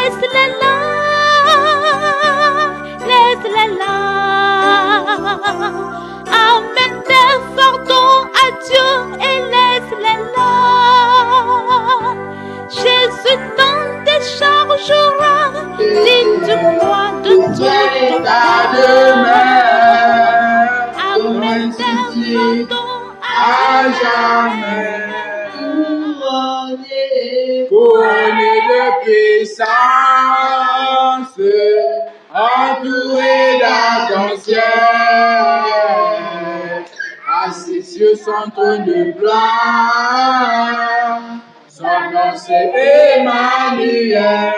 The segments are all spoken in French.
laisse-les là, laisse-les là. Amène tes fardeaux à Dieu et laisse-les là. Jésus t'en déchargera si tu crois de tout ton cœur. Amène tes fardeaux à jamais. Couronné de puissance, entouré d'arc-en-ciel, assis sur son trône de gloire, son nom c'est Emmanuel.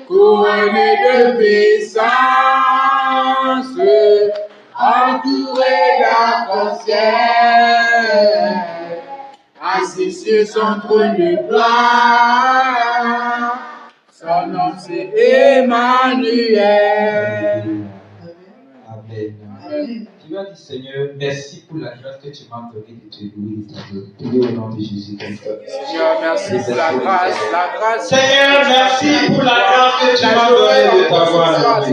Couronné de puissance, entouré d'arc-en-ciel, assis sur son trône de gloire, son nom c'est Emmanuel. Amen. Tu vas dire, Seigneur, merci pour la grâce que tu m'as donnée de te louer et t'adorer. Priez au nom de Jésus comme ça. Seigneur, merci pour la grâce. Seigneur, merci pour la grâce que tu m'as donnée de t'avoir. Ce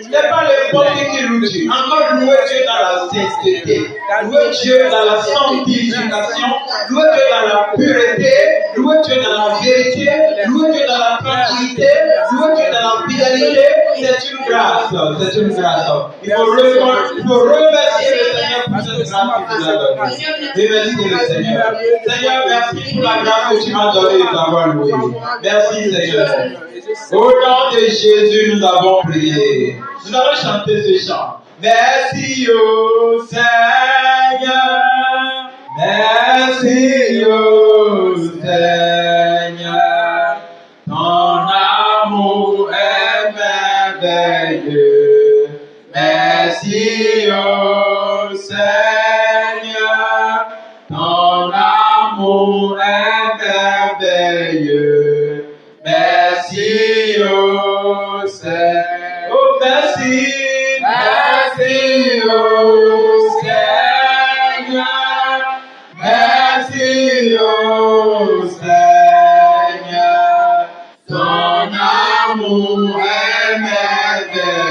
n'est pas le premier qui loue Dieu. Encore louer Dieu dans la sainteté, louer Dieu dans la sanctification, louer Dieu dans la pureté, louer Dieu dans la vérité, louer Dieu dans la tranquillité, louer Dieu dans la fidélité. C'est une grâce, c'est une grâce. Il faut remercier le Seigneur pour cette grâce qu'il nous a donnée. Remercier le Seigneur. Seigneur, merci pour la grâce que tu m'as donnée de t'avoir loué. Merci Seigneur. Au nom de Jésus, nous avons prié. Nous allons chanter ce chant. Merci au Seigneur. Merci au Seigneur. Ton amour est merveilleux. Merci au Seigneur. Ton amour est merveilleux. Merci au Seigneur. Oh, merci. Merci au Seigneur. Merci au Seigneur. Ton amour est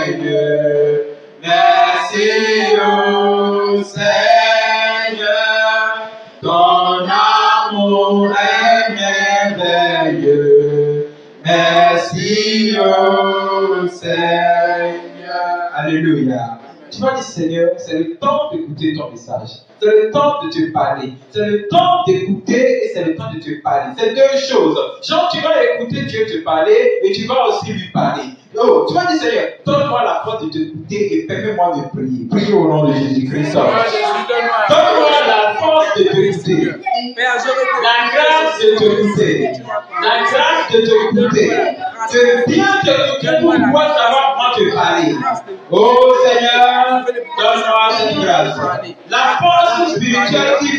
merveilleux. Merci au Seigneur. Ton amour est merveilleux. Merci au Seigneur. Alléluia. Tu vas dire, Seigneur, c'est le temps d'écouter ton message. C'est le temps de te parler. C'est le temps d'écouter et c'est le temps de te parler. C'est deux choses. Genre, tu vas écouter Dieu te parler et tu vas aussi lui parler. Oh, tu vas dire, Seigneur, donne-moi la force de t'écouter et permets-moi de prier. Priez au nom de Jésus-Christ. Donne-moi la force de t'écouter. La grâce de t'écouter. La grâce de t'écouter. De bien t'écouter pour pouvoir savoir comment te parler. Oh Seigneur, donne-moi cette grâce. La force spirituelle qui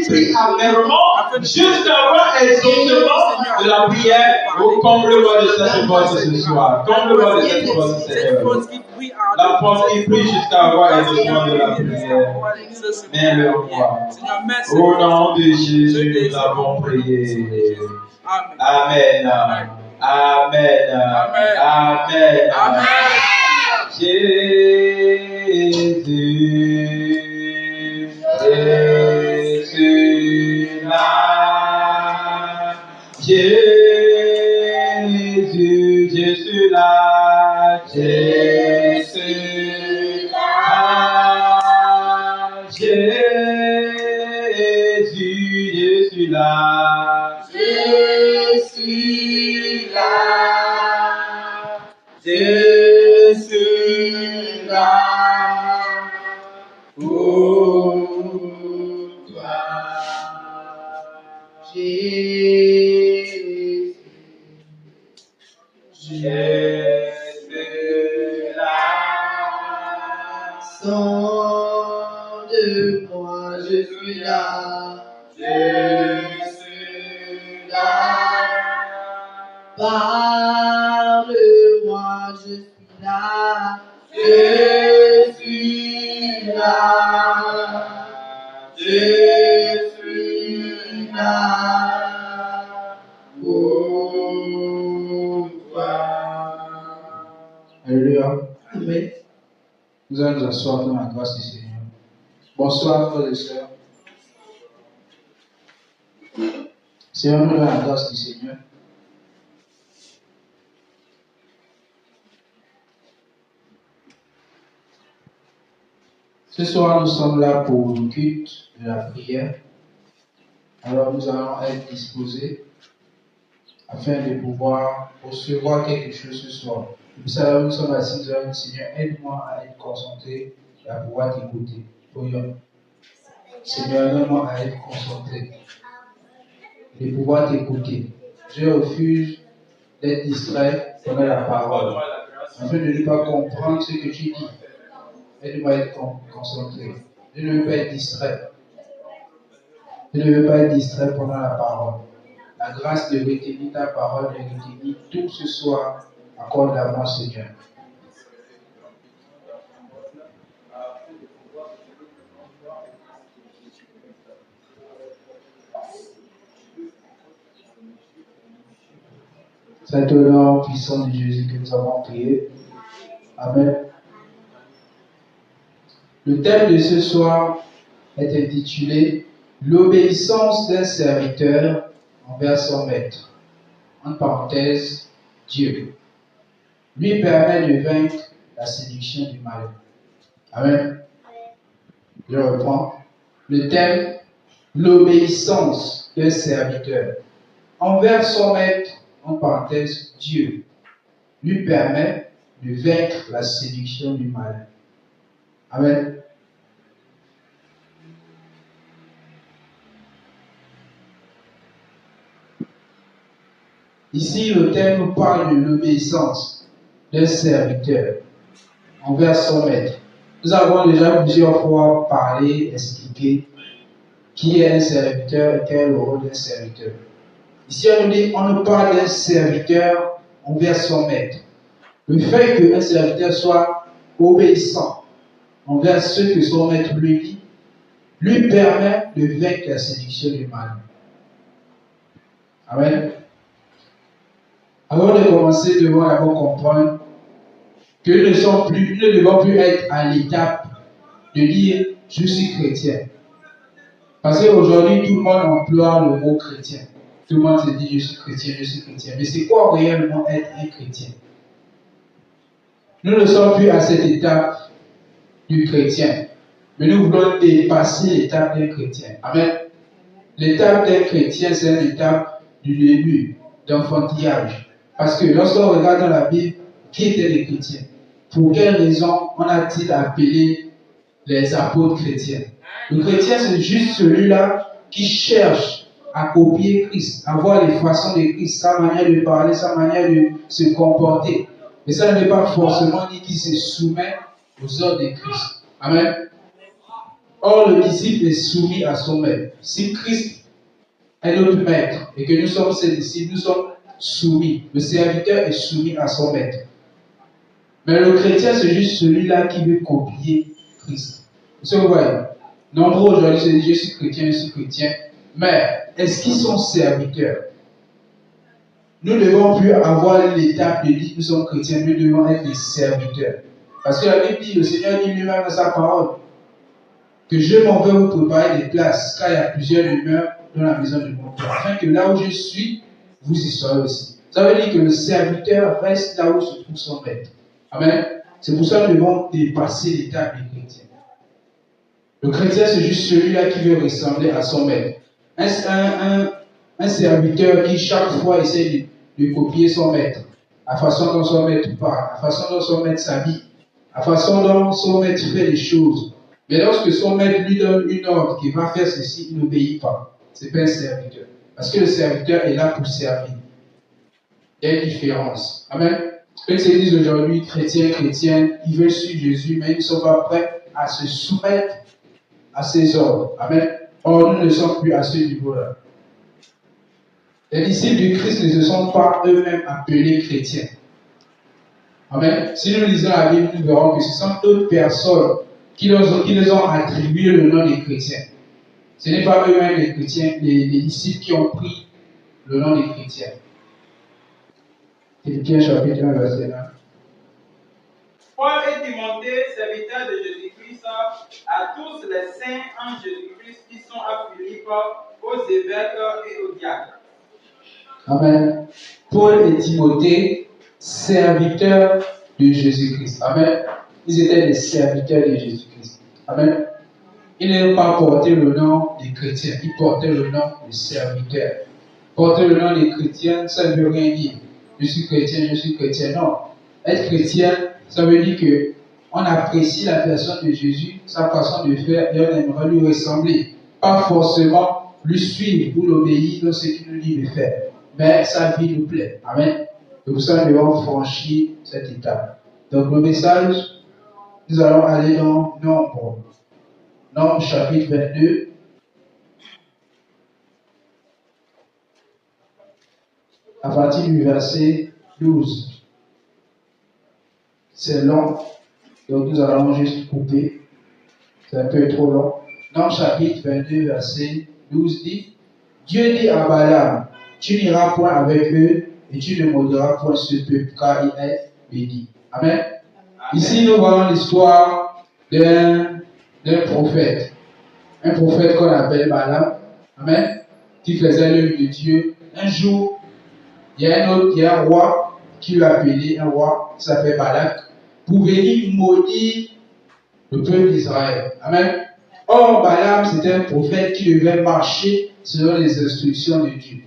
prie amèrement jusqu'à avoir exaucement de la prière. Oh, comble-moi de cette force ce soir. Comble-moi de cette force, Seigneur. La force qui prie jusqu'à avoir exaucement de la prière. Mets-le en moi. Au nom de Jésus, nous avons prié. Amen. Amen. Amen. Amen. Jésus, Jésus là. Jésus, Jésus là. Jésus là. Jésus, Jésus là. Jésus là. Jésus là. Pour toi, Jésus. Jésus là. Sonde-moi, je suis là. Jésus là. Parle-moi, je suis là. Je suis là. Je suis là. Oh. Alléluia. Amen. Nous allons nous asseoir dans la grâce du Seigneur. Bonsoir, frères et sœurs. Seigneur, nous dans la grâce du Seigneur. Ce soir, nous sommes là pour le culte de la prière. Alors, nous allons être disposés afin de pouvoir recevoir quelque chose ce soir. Nous savons, nous sommes assis, nous allons dire, Seigneur, aide-moi à être concentré et à pouvoir t'écouter. Prions. Seigneur, aide-moi à être concentré et pouvoir t'écouter. Je refuse d'être distrait pendant la parole, afin de ne pas comprendre ce que tu dis. Aide-moi à être concentré. Je ne veux pas être distrait. Je ne veux pas être distrait pendant la parole. La grâce de retenir ta parole, de retenir tout ce soir, accorde à moi, Seigneur. C'est au nom puissant de Jésus que nous avons prié. Amen. Le thème de ce soir est intitulé « L'obéissance d'un serviteur envers son maître ». En parenthèse, Dieu. Lui permet de vaincre la séduction du mal. Amen. Je reprends. Le thème « L'obéissance d'un serviteur envers son maître ». En parenthèse, Dieu lui permet de vaincre la séduction du mal. Amen. Ici, le thème nous parle de l'obéissance d'un serviteur envers son maître. Nous avons déjà plusieurs fois parlé, expliqué qui est un serviteur et quel est le rôle d'un serviteur. Ici, on nous parle d'un serviteur envers son maître. Le fait qu'un serviteur soit obéissant envers ce que son maître lui dit, lui permet de vaincre la séduction du mal. Amen. Avant de commencer, nous devons d'abord comprendre que nous ne devons plus être à l'étape de dire « je suis chrétien ». Parce qu'aujourd'hui, tout le monde emploie le mot chrétien. Tout le monde se dit « je suis chrétien, je suis chrétien ». Mais c'est quoi réellement être un chrétien? Nous ne sommes plus à cette étape du chrétien. Mais nous voulons dépasser l'étape d'un chrétien. Amen. L'étape d'un chrétien, c'est une étape du début, d'enfantillage. Parce que lorsqu'on regarde dans la Bible, qui étaient les chrétiens? Pour quelle raison on a-t-il appelé les apôtres chrétiens? Le chrétien, c'est juste celui-là qui cherche à copier Christ, à voir les façons de Christ, sa manière de parler, sa manière de se comporter. Mais ça ne veut pas forcément dire qu'il se soumet aux ordres de Christ. Amen. Or, le disciple est soumis à son maître. Si Christ est notre maître et que nous sommes ses disciples, nous sommes soumis. Le serviteur est soumis à son maître. Mais le chrétien, c'est juste celui-là qui veut copier Christ. Vous voyez, nombreux aujourd'hui se disent je suis chrétien. Mais est-ce qu'ils sont serviteurs? Nous ne devons plus avoir l'étape de dire que nous sommes chrétiens, nous devons être des serviteurs. Parce que la Bible dit, le Seigneur dit lui-même dans sa parole, que je m'en vais vous préparer des places, car il y a plusieurs demeures dans la maison de mon Père, afin que là où je suis, vous y soyez aussi. Ça veut dire que le serviteur reste là où se trouve son maître. Amen. C'est pour ça que nous devons dépasser l'étape des chrétiens. Le chrétien, c'est juste celui-là qui veut ressembler à son maître. Un serviteur qui chaque fois essaie de copier son maître. La façon dont son maître parle, la façon dont son maître s'habille, la façon dont son maître fait les choses. Mais lorsque son maître lui donne une ordre qui va faire ceci, il n'obéit pas. Ce n'est pas un serviteur. Parce que le serviteur est là pour servir. Il y a une différence. Amen. Ceux qui disent aujourd'hui, chrétiens, chrétiennes, ils veulent suivre Jésus, mais ils ne sont pas prêts à se soumettre à ses ordres. Amen. Or, nous ne sommes plus à ce niveau-là. Les disciples du Christ ne se sont pas eux-mêmes appelés chrétiens. Amen. Si nous lisons la Bible, nous verrons que ce sont d'autres personnes qui les ont attribué le nom des chrétiens. Ce n'est pas eux-mêmes les chrétiens, les disciples qui ont pris le nom des chrétiens. Philippiens chapitre 1, verset 1. Paul et Timothée, serviteurs de Jésus-Christ, à tous les saints en Jésus-Christ qui sont à Philippe, aux évêques et aux diacres. Amen. Paul et Timothée, serviteurs de Jésus-Christ. Amen. Ils étaient des serviteurs de Jésus-Christ. Amen. Ils n'ont pas porté le nom des chrétiens, ils portaient le nom des serviteurs. Porter le nom des chrétiens, ça ne veut rien dire. Je suis chrétien. Non. Être chrétien, ça veut dire que on apprécie la personne de Jésus, sa façon de faire, et on aimerait lui ressembler. Pas forcément lui suivre ou l'obéir dans ce qu'il nous dit de faire. Mais sa vie nous plaît. Amen. Et pour ça, nous devons franchir cette étape. Donc, le message, nous allons aller dans Nombre. Nombre chapitre 22. À partir du verset 12. C'est long. Donc, nous allons juste couper. C'est un peu trop long. Nombre chapitre 22, verset 12 dit: Dieu dit à Balaam, tu n'iras point avec eux et tu ne maudiras point ce peuple, car il est béni. Amen. Ici, nous voyons l'histoire d'un prophète. Un prophète qu'on appelle Balaam. Amen. Qui faisait l'œuvre de Dieu. Un jour, il y a un roi qui l'a appelé, un roi qui s'appelle Balak, pour venir maudire le peuple d'Israël. Amen. Or, Balaam, c'était un prophète qui devait marcher selon les instructions de Dieu.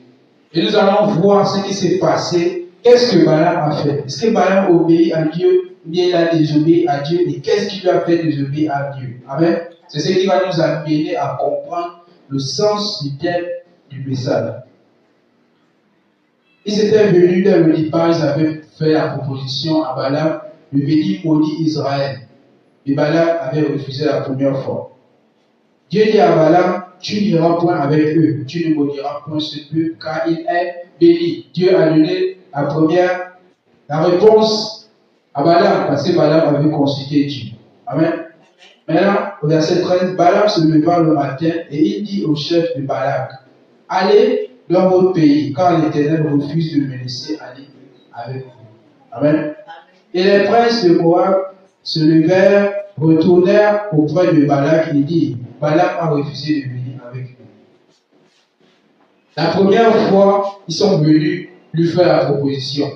Et nous allons voir ce qui s'est passé. Qu'est-ce que Balaam a fait? Est-ce que Balaam obéit à Dieu ou bien il a désobéi à Dieu? Et qu'est-ce qui lui a fait désobéir à Dieu? Amen. C'est ce qui va nous amener à comprendre le sens du thème du message. Ils étaient venus dès le départ, ils avaient fait la proposition à Balaam de venir maudire Israël. Et Balaam avait refusé la première fois. Dieu dit à Balaam, tu n'iras point avec eux, tu ne maudiras point ce peuple, car il est béni. Dieu a donné la réponse à Balaam, parce que Balaam avait consulté Dieu. Amen. Maintenant, au verset 13, Balaam se leva le matin et il dit au chef de Balak, allez dans votre pays, car l'Éternel refuse de me laisser aller avec vous. Amen. Et les princes de Moab se levèrent, retournèrent auprès de Balak et dirent, Balaam a refusé de venir avec nous. La première fois, ils sont venus lui faire la proposition.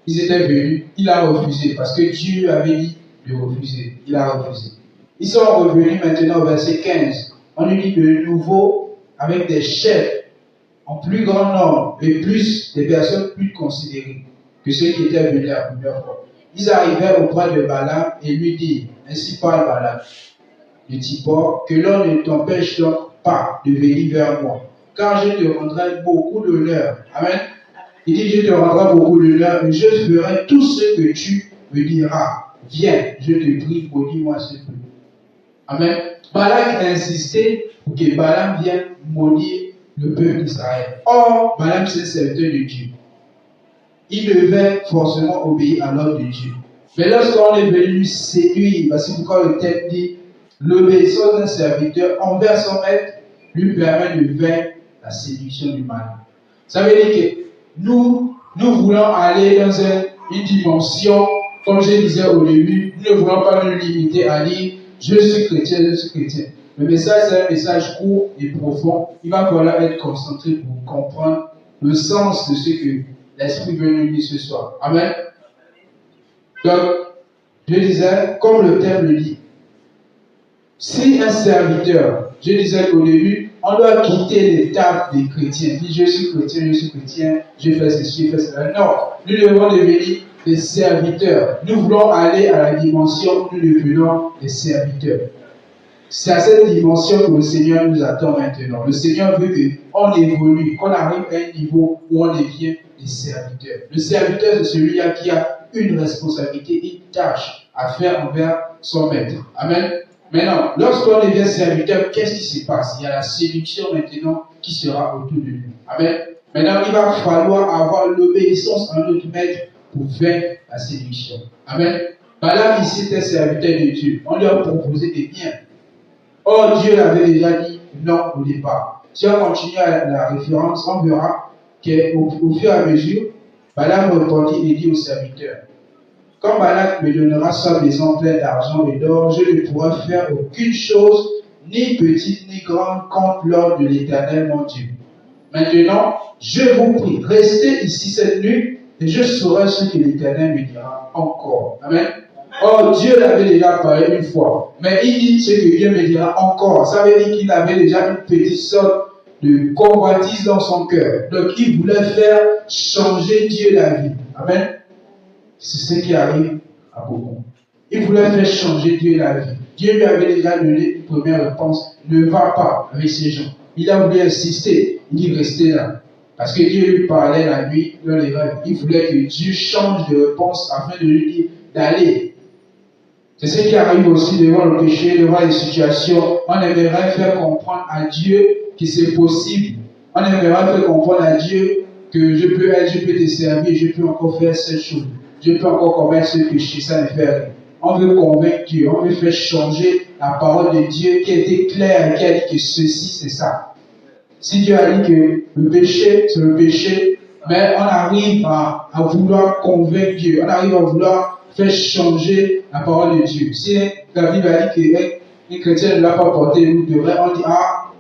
Ils étaient venus, il a refusé, parce que Dieu avait dit de refuser. Il a refusé. Ils sont revenus maintenant au verset 15. On lui dit de nouveau, avec des chefs en plus grand nombre et des personnes plus considérées que ceux qui étaient venus la première fois. Ils arrivèrent auprès de Balaam et lui dirent, ainsi parle Balaam, de Tibor, que l'on ne t'empêche donc pas de venir vers moi, car je te rendrai beaucoup d'honneur. Amen. Il dit, je te rendrai beaucoup d'honneur et je ferai tout ce que tu me diras. Viens, je te prie, maudis-moi ce peuple. Amen. Balak a insisté pour que Balaam vienne maudire le peuple d'Israël. Or, Balaam, c'est un serviteur de Dieu. Il devait forcément obéir à l'ordre de Dieu. Mais lorsqu'on est venu lui séduire, c'est pourquoi le texte dit, l'obéissance d'un serviteur envers son maître lui permet de vaincre la séduction du mal. Ça veut dire que nous voulons aller dans une dimension, comme je disais au début, nous ne voulons pas nous limiter à dire je suis chrétien. Le message, c'est un message court et profond. Il va falloir être concentré pour comprendre le sens de ce que l'Esprit veut nous dire ce soir. Amen. Donc, je disais, comme le thème le dit, si un serviteur, je disais au début, on doit quitter l'étape des chrétiens. Dit je suis chrétien, je fais ceci, je fais cela. Non, nous devons devenir des serviteurs. Nous voulons aller à la dimension où nous devenons des serviteurs. C'est à cette dimension que le Seigneur nous attend maintenant. Le Seigneur veut qu'on évolue, qu'on arrive à un niveau où on devient des serviteurs. Le serviteur, c'est celui-là qui a une responsabilité, une tâche à faire envers son maître. Amen. Maintenant, lorsqu'on devient serviteur, qu'est-ce qui se passe? Il y a la séduction maintenant qui sera autour de nous. Amen. Maintenant, il va falloir avoir l'obéissance à notre maître pour vaincre la séduction. Amen. Balaam ici était serviteur de Dieu. On lui a proposé des biens. Or, Dieu l'avait déjà dit non au départ. Si on continue à la référence, on verra qu'au fur et à mesure, Balaam répondit et dit au serviteur, quand Balak me donnera sa maison pleine d'argent et d'or, je ne pourrai faire aucune chose, ni petite ni grande, contre l'ordre de l'Éternel mon Dieu. Maintenant, je vous prie, restez ici cette nuit, et je saurai ce que l'Éternel me dira encore. Amen. Or, Dieu l'avait déjà parlé une fois, mais il dit ce que Dieu me dira encore. Ça veut dire qu'il avait déjà une petite sorte de convoitise dans son cœur. Donc, il voulait faire changer Dieu la vie. Amen. C'est ce qui arrive à beaucoup. Il voulait faire changer Dieu la vie. Dieu lui avait déjà donné une première réponse. Ne va pas avec ces gens. Il a voulu insister. Il dit restez là. Parce que Dieu lui parlait la nuit dans les rêves. Il voulait que Dieu change de réponse afin de lui dire d'aller. C'est ce qui arrive aussi devant le péché, devant les situations. On aimerait faire comprendre à Dieu que c'est possible. On aimerait faire comprendre à Dieu que je peux te servir, je peux encore faire cette chose. Je peux encore commettre ce péché, ça ne fait rien. On veut convaincre Dieu, on veut faire changer la parole de Dieu qui a été claire et qui a dit que ceci, c'est ça. Si Dieu a dit que le péché, c'est le péché, mais on arrive à vouloir convaincre Dieu, on arrive à vouloir faire changer la parole de Dieu. Si la Bible a dit qu'un chrétien ne l'a pas porté, on dit,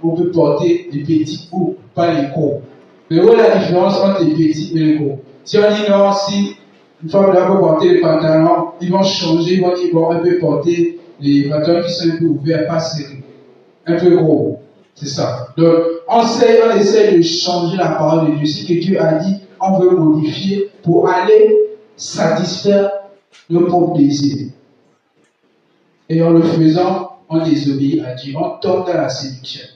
on peut porter les petits ou pas les gros. Mais où est la différence entre les petits et les gros? Si on dit non, si une femme ne va pas porter les pantalons, ils vont changer, ils vont dire, bon, elle peut porter les pantalons qui sont un peu ouverts, pas serrés, un peu gros. C'est ça. Donc, on essaie de changer la parole de Dieu. Ce que Dieu a dit, on veut modifier pour aller satisfaire nos propres désirs. Et en le faisant, on désobéit à Dieu. On tombe dans la séduction.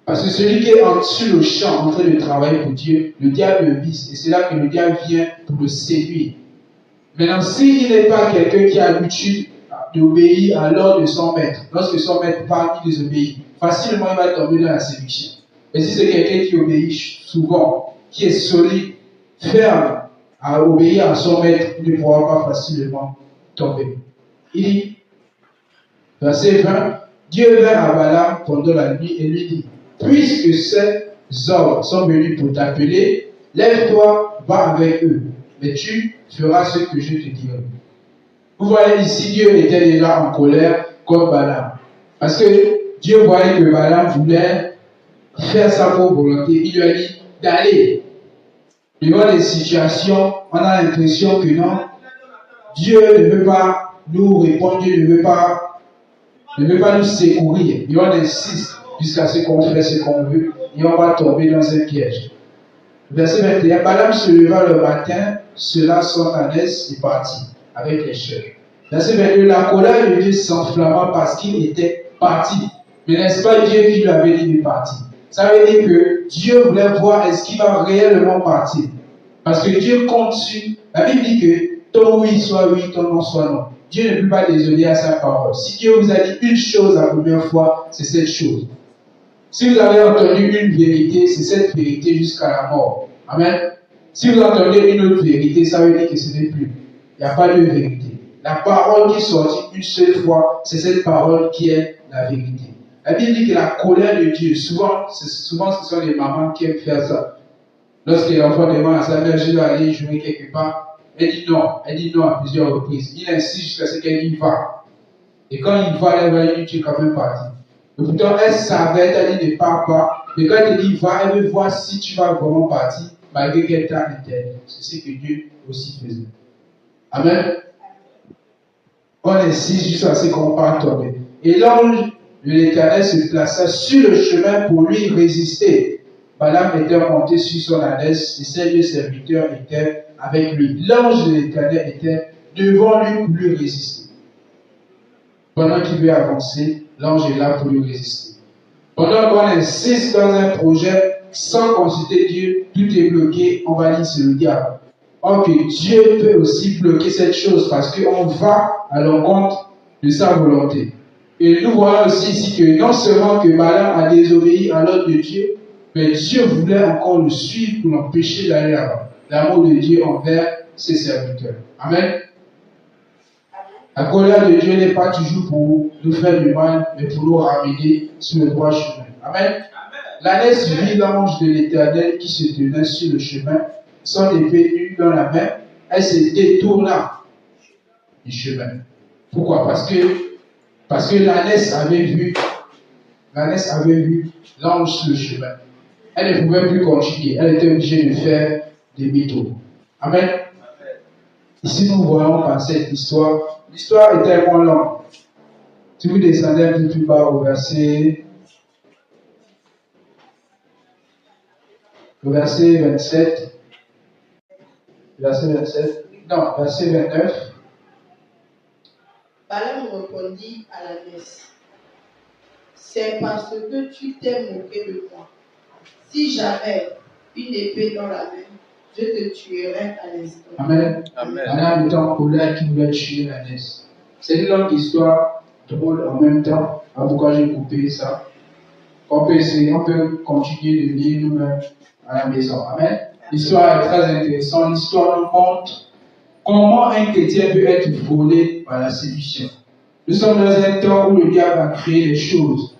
Parce que celui qui est sur le champ en train de travailler pour Dieu, le diable le vise. Et c'est là que le diable vient pour le séduire. Maintenant, s'il n'est pas quelqu'un qui a l'habitude d'obéir à l'ordre de son maître, lorsque son maître parle, il désobéit. Facilement, il va tomber dans la séduction. Et si c'est quelqu'un qui obéit souvent, qui est solide, ferme, à obéir à son maître, il ne pourra pas facilement tomber. Il dit, verset 20, Dieu vint à Balaam pendant la nuit et lui dit, puisque ces hommes sont venus pour t'appeler, lève-toi, va avec eux, mais tu feras ce que je te dirai. Vous voyez ici, Dieu était déjà en colère contre Balaam. Parce que Dieu voyait que Balaam voulait faire sa propre volonté. Il lui a dit d'aller. Devant les situations, on a l'impression que non, Dieu ne veut pas nous répondre, Dieu ne veut pas nous secourir. Et on insiste jusqu'à ce qu'on fait ce qu'on veut et on va tomber dans un piège. Verset 21, Balaam se leva le matin, cela son ânesse et partit avec les chèvres. Verset 22, la colère de Dieu s'enflamma parce qu'il était parti. Mais n'est-ce pas Dieu qui lui avait dit de partir? Ça veut dire que Dieu voulait voir est-ce qu'il va réellement partir. Parce que Dieu compte sur... La Bible dit que ton oui soit oui, ton non soit non. Dieu ne peut pas désobéir à sa parole. Si Dieu vous a dit une chose la première fois, c'est cette chose. Si vous avez entendu une vérité, c'est cette vérité jusqu'à la mort. Amen. Si vous entendez une autre vérité, ça veut dire que ce n'est plus. Il n'y a pas de vérité. La parole qui sortit une seule fois, c'est cette parole qui est la vérité. La Bible dit que la colère de Dieu, souvent ce sont les mamans qui aiment faire ça. Lorsque l'enfant demande à sa mère, je dois aller jouer quelque part, elle dit non à plusieurs reprises. Il insiste jusqu'à ce qu'elle y va. Et quand il va, elle va lui dire, tu es quand même parti. Et pourtant, elle savait, elle dit ne pars pas. Mais quand elle dit va, elle veut voir si tu vas vraiment partir, malgré qu'elle t'a interdit. C'est ce que Dieu aussi faisait. Amen. On insiste jusqu'à ce qu'on parte tomber. Et l'ange de l'Éternel se plaça sur le chemin pour lui résister. Balaam était monté sur son ânesse et ses deux serviteurs étaient avec lui. L'ange de l'Éternel était devant lui pour lui résister. Pendant qu'il veut avancer, l'ange est là pour lui résister. Pendant qu'on insiste dans un projet sans consulter Dieu, tout est bloqué, on va dire c'est le diable. Or que Dieu peut aussi bloquer cette chose parce qu'on va à l'encontre de sa volonté. Et nous voyons aussi ici que non seulement que Balaam a désobéi à l'ordre de Dieu, mais Dieu voulait encore le suivre pour l'empêcher d'aller là-bas. L'amour de Dieu envers ses serviteurs. Amen. La colère de Dieu n'est pas toujours pour nous faire du mal, mais pour nous ramener sur le droit chemin. Amen. L'ânesse vit l'ange de l'Éternel qui se tenait sur le chemin son épée nue dans la main, elle se détourna du chemin. Pourquoi? Parce que l'ânesse avait vu l'ange sur le chemin. Elle ne pouvait plus continuer. Elle était obligée de faire demi-tour. Amen. Ici, nous voyons par cette histoire. L'histoire est tellement longue. Si vous descendez un peu plus bas au verset 27, verset 29. Balaam répondit à l'ânesse, c'est parce que tu t'es moqué de moi. Si j'avais une épée dans la main, je te tuerais à l'instant. Amen. Balaam était en colère qui voulait tuer l'ânesse. C'est une longue histoire, drôle en même temps. Pourquoi j'ai coupé ça? On peut continuer de lire nous-mêmes à la maison. Amen. L'histoire est très intéressante. L'histoire nous montre comment un chrétien peut être volé par la séduction. Nous sommes dans un temps où le diable a créé les choses.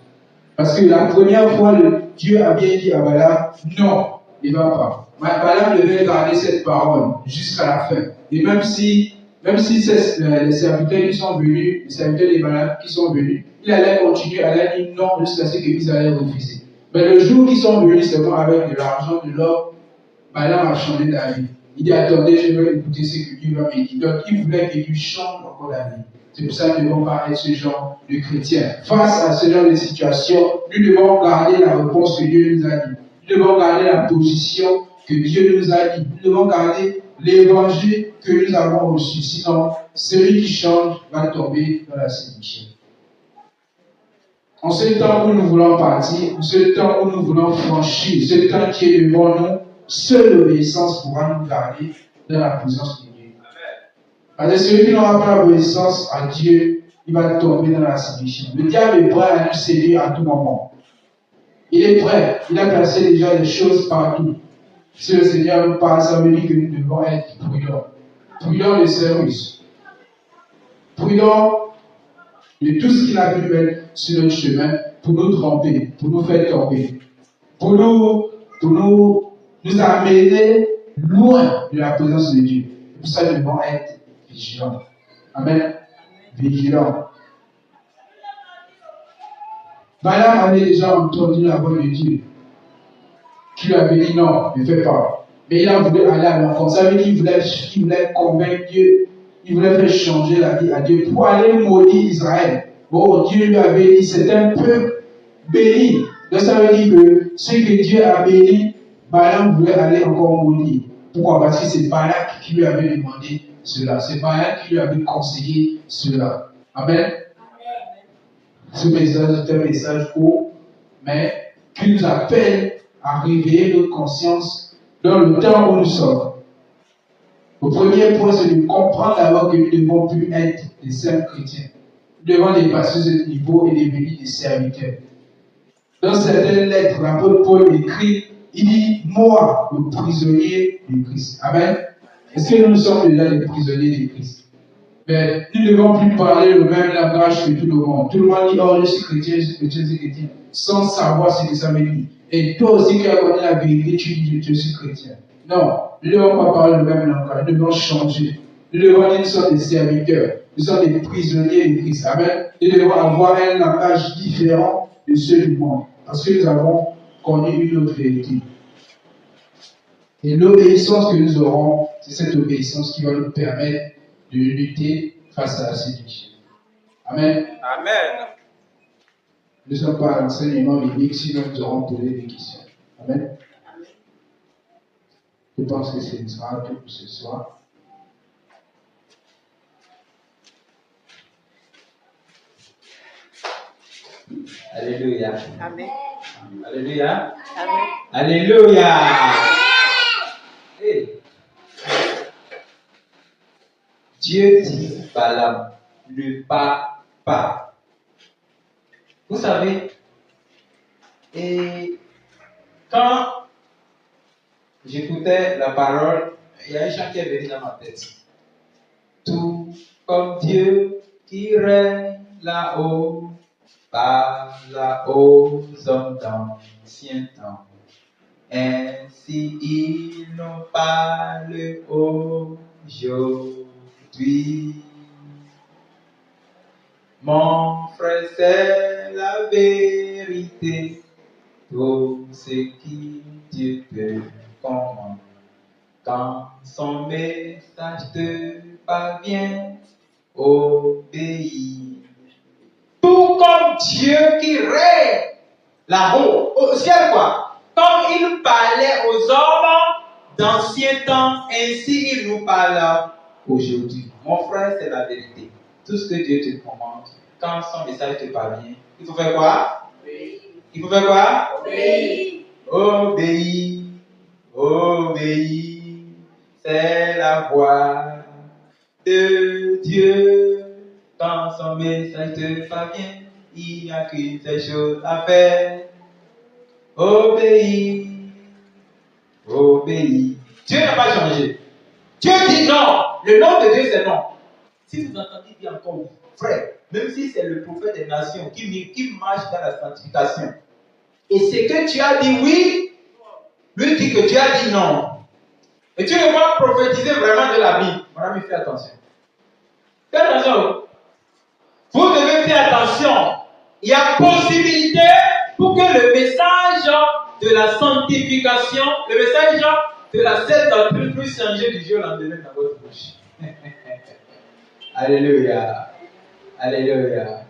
Parce que la première fois, Dieu a bien dit à Balaam, non, il ne va pas. Balaam devait garder cette parole jusqu'à la fin. Et même si les serviteurs qui sont venus, les serviteurs de Balaam qui sont venus, il allait continuer à leur dire non jusqu'à ce qu'ils allaient refuser. Mais le jour qu'ils sont venus seulement avec de l'argent, de l'or, Balaam a changé d'avis. Il dit attendez, je vais écouter ce que Dieu va me dire. Donc il voulait que Dieu change encore la vie. C'est pour ça que nous devons pas être ce genre de chrétiens. Face à ce genre de situation, nous devons garder la réponse que Dieu nous a dit. Nous devons garder la position que Dieu nous a dit. Nous devons garder l'évangile que nous avons reçu. Sinon, celui qui change va tomber dans la séduction. En ce temps où nous voulons partir, en ce temps où nous voulons franchir, ce temps qui est devant nous, seule l'obéissance pourra nous garder dans la présence de Dieu. Parce que celui qui n'aura pas l'obéissance à Dieu, il va tomber dans la séduction. Le diable est prêt à nous séduire à tout moment. Il est prêt. Il a placé déjà des choses partout. Si le Seigneur nous parle, ça veut dire que nous devons être prudents. Prudents de service. Prudents de tout ce qu'il a pu mettre sur notre chemin pour nous tromper, pour nous faire tomber, pour nous amener loin de la présence de Dieu. C'est pour ça que nous devons être vigilants. Amen. Vigilants. Balaam avait déjà entendu la voix de Dieu qui lui avait dit non, ne fais pas. Mais il a voulu aller à l'encontre. Ça veut dire qu'il voulait convaincre Dieu, il voulait faire changer la vie à Dieu pour aller maudire Israël. Bon, Dieu lui avait dit c'est un peuple béni. Donc ça veut dire que ce que Dieu a béni, Balaam voulait aller encore maudire. Pourquoi? Parce que c'est Balak qui lui avait demandé cela. C'est Balak qui lui avait conseillé cela. Amen. Ce message est un message court, mais qui nous appelle à réveiller notre conscience dans le temps où nous sommes. Le premier point, c'est de comprendre d'abord que nous ne devons plus être des simples chrétiens. Nous devons dépasser ce niveau et devenir des serviteurs. Dans certaines lettres, l'apôtre Paul écrit, il dit, moi, le prisonnier de Christ. Amen. Est-ce que nous sommes déjà des prisonniers de Christ? Mais nous ne devons plus parler le même langage que tout le monde. Tout le monde dit, oh, je suis chrétien, je suis chrétien, sans savoir ce que ça veut dire. Et toi aussi qui as connu la vérité, tu dis, je suis chrétien. Non, nous ne devons pas parler le même langage, nous devons changer. Nous devons dire, nous sommes des serviteurs, nous sommes des prisonniers de Christ. Amen. Nous devons avoir un langage différent de ceux du monde. Parce que nous avons connu une autre vérité. Et l'obéissance que nous aurons, c'est cette obéissance qui va nous permettre de lutter face à la séduction. Amen. Amen. Nous ne sommes pas à l'enseignement biblique, sinon nous aurons posé des questions. Amen. Je pense que ce sera tout pour ce soir. Alléluia. Amen. Alléluia. Amen. Alléluia. Hey. Dieu dit Balaam, ne pars pas. Vous savez, et quand j'écoutais la parole, il y a un chant qui est venu dans ma tête. Tout comme Dieu qui règne là-haut, par là aux hommes d'ancien temps. Ainsi il nous parle aujourd'hui. Mon frère, c'est la vérité. Tout ce qui Dieu te commande. Quand son message te parvient, obéis. Tout comme Dieu qui règne là-haut, au ciel quoi. Comme il parlait aux hommes d'anciens temps, ainsi il nous parle aujourd'hui. Mon frère, c'est la vérité. Tout ce que Dieu te commande, quand son message te parvient, il faut faire quoi? Il faut faire quoi? Obéir. Obéir. C'est la voix de Dieu. Quand son message te parvient, il n'y a qu'une seule chose à faire. Obéir. Obéir. Dieu n'a pas changé. Dieu dit non. Le nom de Dieu, c'est non. Si vous entendez dire encore oui, frère, même si c'est le prophète des nations qui marche dans la sanctification, et c'est que tu as dit oui, lui dit que tu as dit non. Et tu ne vas prophétiser vraiment de la Bible. Mon ami, fais attention. Fais attention. Vous devez faire attention. Il y a possibilité pour que le message de la sanctification, le message de la sainte doctrine puisse changer du jour au lendemain dans votre bouche. Alléluia. Alléluia.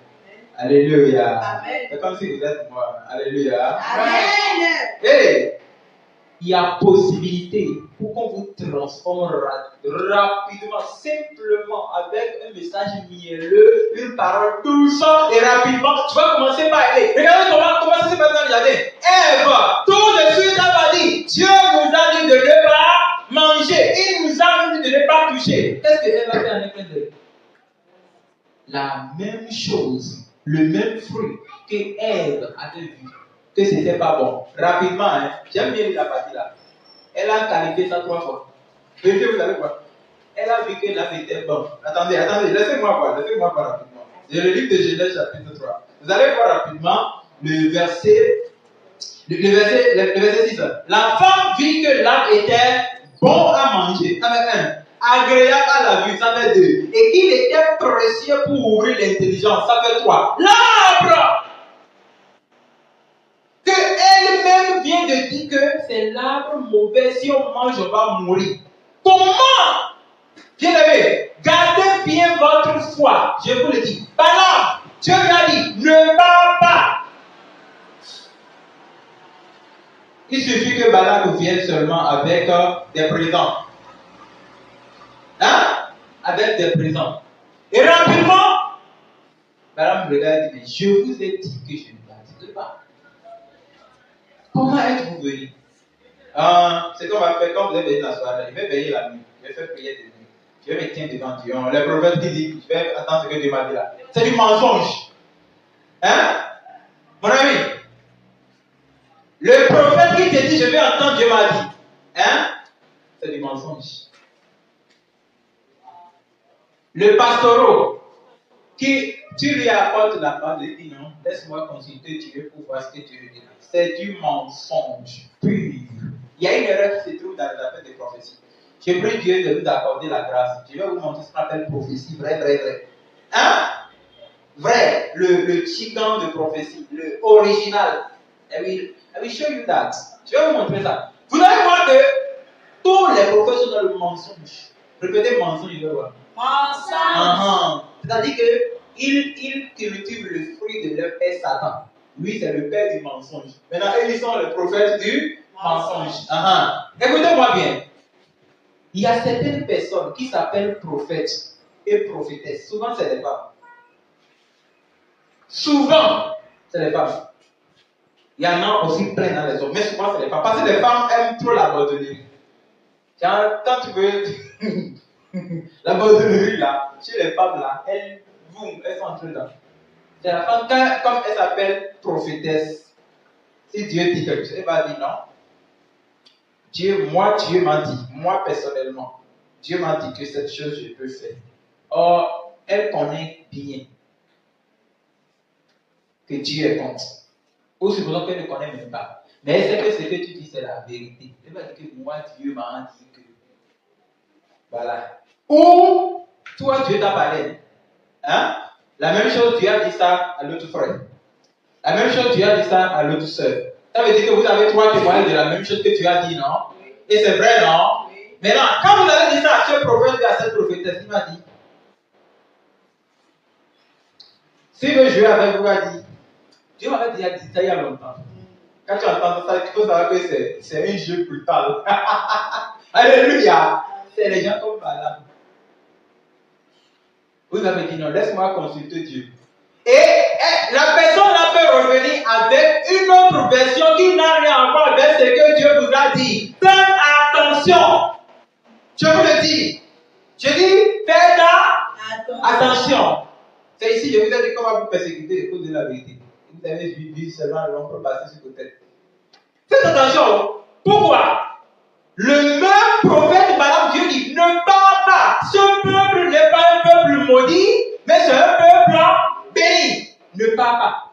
Alléluia. Amen. C'est comme si vous êtes moi. Alléluia. Amen. Hey, il y a possibilité pour qu'on vous transforme rapidement, simplement avec un message mielleux, une parole douce et rapidement. Tu vas commencer par aller. Regardez comment ça s'est passé dans le jardin. Ève, tout de suite, elle va dire Dieu nous a dit de ne pas manger. Il nous a dit de ne pas toucher. Qu'est-ce qu'elle va faire avec elle? La même chose, le même fruit que Ève avait vu, que c'était pas bon. Rapidement, hein, j'aime bien la partie là. Elle a qualifié ça 3 fois. Vérifiez, vous allez voir. Elle a vu que l'âme était bon. Attendez, laissez-moi voir rapidement. J'ai le livre de Genèse chapitre 3. Vous allez voir rapidement le verset 6. La femme vit que l'âme était bon à manger. Ça fait 1. Agréable à la vue, ça fait 2. Et qu'il était précieux pour ouvrir l'intelligence, ça fait 3. L'arbre que elle-même vient de dire que c'est l'arbre mauvais, si on mange, on va mourir. Comment? Bien aimé, gardez bien votre foi, je vous le dis. Balaam, Dieu lui a dit, ne parle pas. Il suffit que Balaam vienne seulement avec des présents. Hein? Avec des présents. Et rapidement, Balaam regarde et dit, mais je vous ai dit que je ne pratique pas. Comment êtes-vous venu? C'est qu'on va faire quand vous êtes venu la soirée. Je vais veiller la nuit. Je vais faire prier de nuit. Je vais me tenir devant Dieu. Les prophètes qui disent, je vais attendre ce que Dieu m'a dit là. C'est du mensonge. Hein? Mon ami, le prophète qui te dit, je vais entendre Dieu m'a dit. Hein? C'est du mensonge. Le pastoreau, qui tu lui apportes la parole et dit non, laisse-moi consulter Dieu pour voir ce que Dieu dit. C'est du mensonge pur. Il y a une erreur qui se trouve dans les affaires de prophétie. Je prie Dieu de nous accorder la grâce. Je vais vous montrer ce qu'on appelle prophétie, vrai. Hein? Vrai, le chican de prophétie, le original. I will show you that. Je vais vous montrer ça. Vous allez voir que tous les prophètes sont dans le mensonge. Répétez mensonge, je vais voir. Mensonge. C'est-à-dire qu'ils cultivent le fruit de leur père Satan. Lui, c'est le père du mensonge. Maintenant, ils sont les prophètes du mensonge. Écoutez-moi bien. Il y a certaines personnes qui s'appellent prophètes et prophétesses. Souvent, c'est les femmes. Souvent, c'est les femmes. Il y en a aussi plein dans les hommes, mais souvent, c'est les femmes. Parce que les femmes aiment trop la bordellerie. Quand tu veux... la bordellerie, là, chez les femmes, là, elles sont entrées dedans. C'est la femme, comme elle s'appelle prophétesse, si Dieu dit quelque chose, elle va dire non. Dieu m'a dit, moi personnellement, Dieu m'a dit que cette chose je peux faire. Or, elle connaît bien que Dieu est contre. Ou supposons qu'elle ne connaît même pas. Mais elle sait que ce que tu dis prophétie, c'est la vérité. Il va dire que moi, Dieu m'a dit que. Voilà. Ou, toi, Dieu t'a parlé. Hein? La même chose, Dieu a dit ça à l'autre frère. La même chose, Dieu a dit ça à l'autre soeur. Ça veut dire que vous avez 3 témoignages de la même chose que tu as dit, non? Et c'est vrai, non? Maintenant, quand vous avez dit ça à ce prophète et à cette prophétesse, il m'a dit, s'il veut jouer avec vous, il a dit, Dieu m'avait déjà dit ça il y a longtemps. Quand tu entends ça, il faut savoir que c'est un jeu brutal. Alléluia! C'est les gens comme Balaam. Vous avez dit non, laisse-moi consulter Dieu. Et la personne là peut revenir avec une autre version qui n'a rien à voir avec ce que Dieu vous a dit. Faites attention. Je vous le dis. Je dis, faites attention. C'est ici, je vous ai dit comment vous persécuter les causes de la vérité. Vous avez vu seulement l'ombre passer sur vos têtes. Faites attention. Pourquoi? Le même prophète, Balaam, Dieu dit, ne parle pas. Ce peuple n'est pas un peuple maudit, mais c'est un peuple béni. Ne parle pas.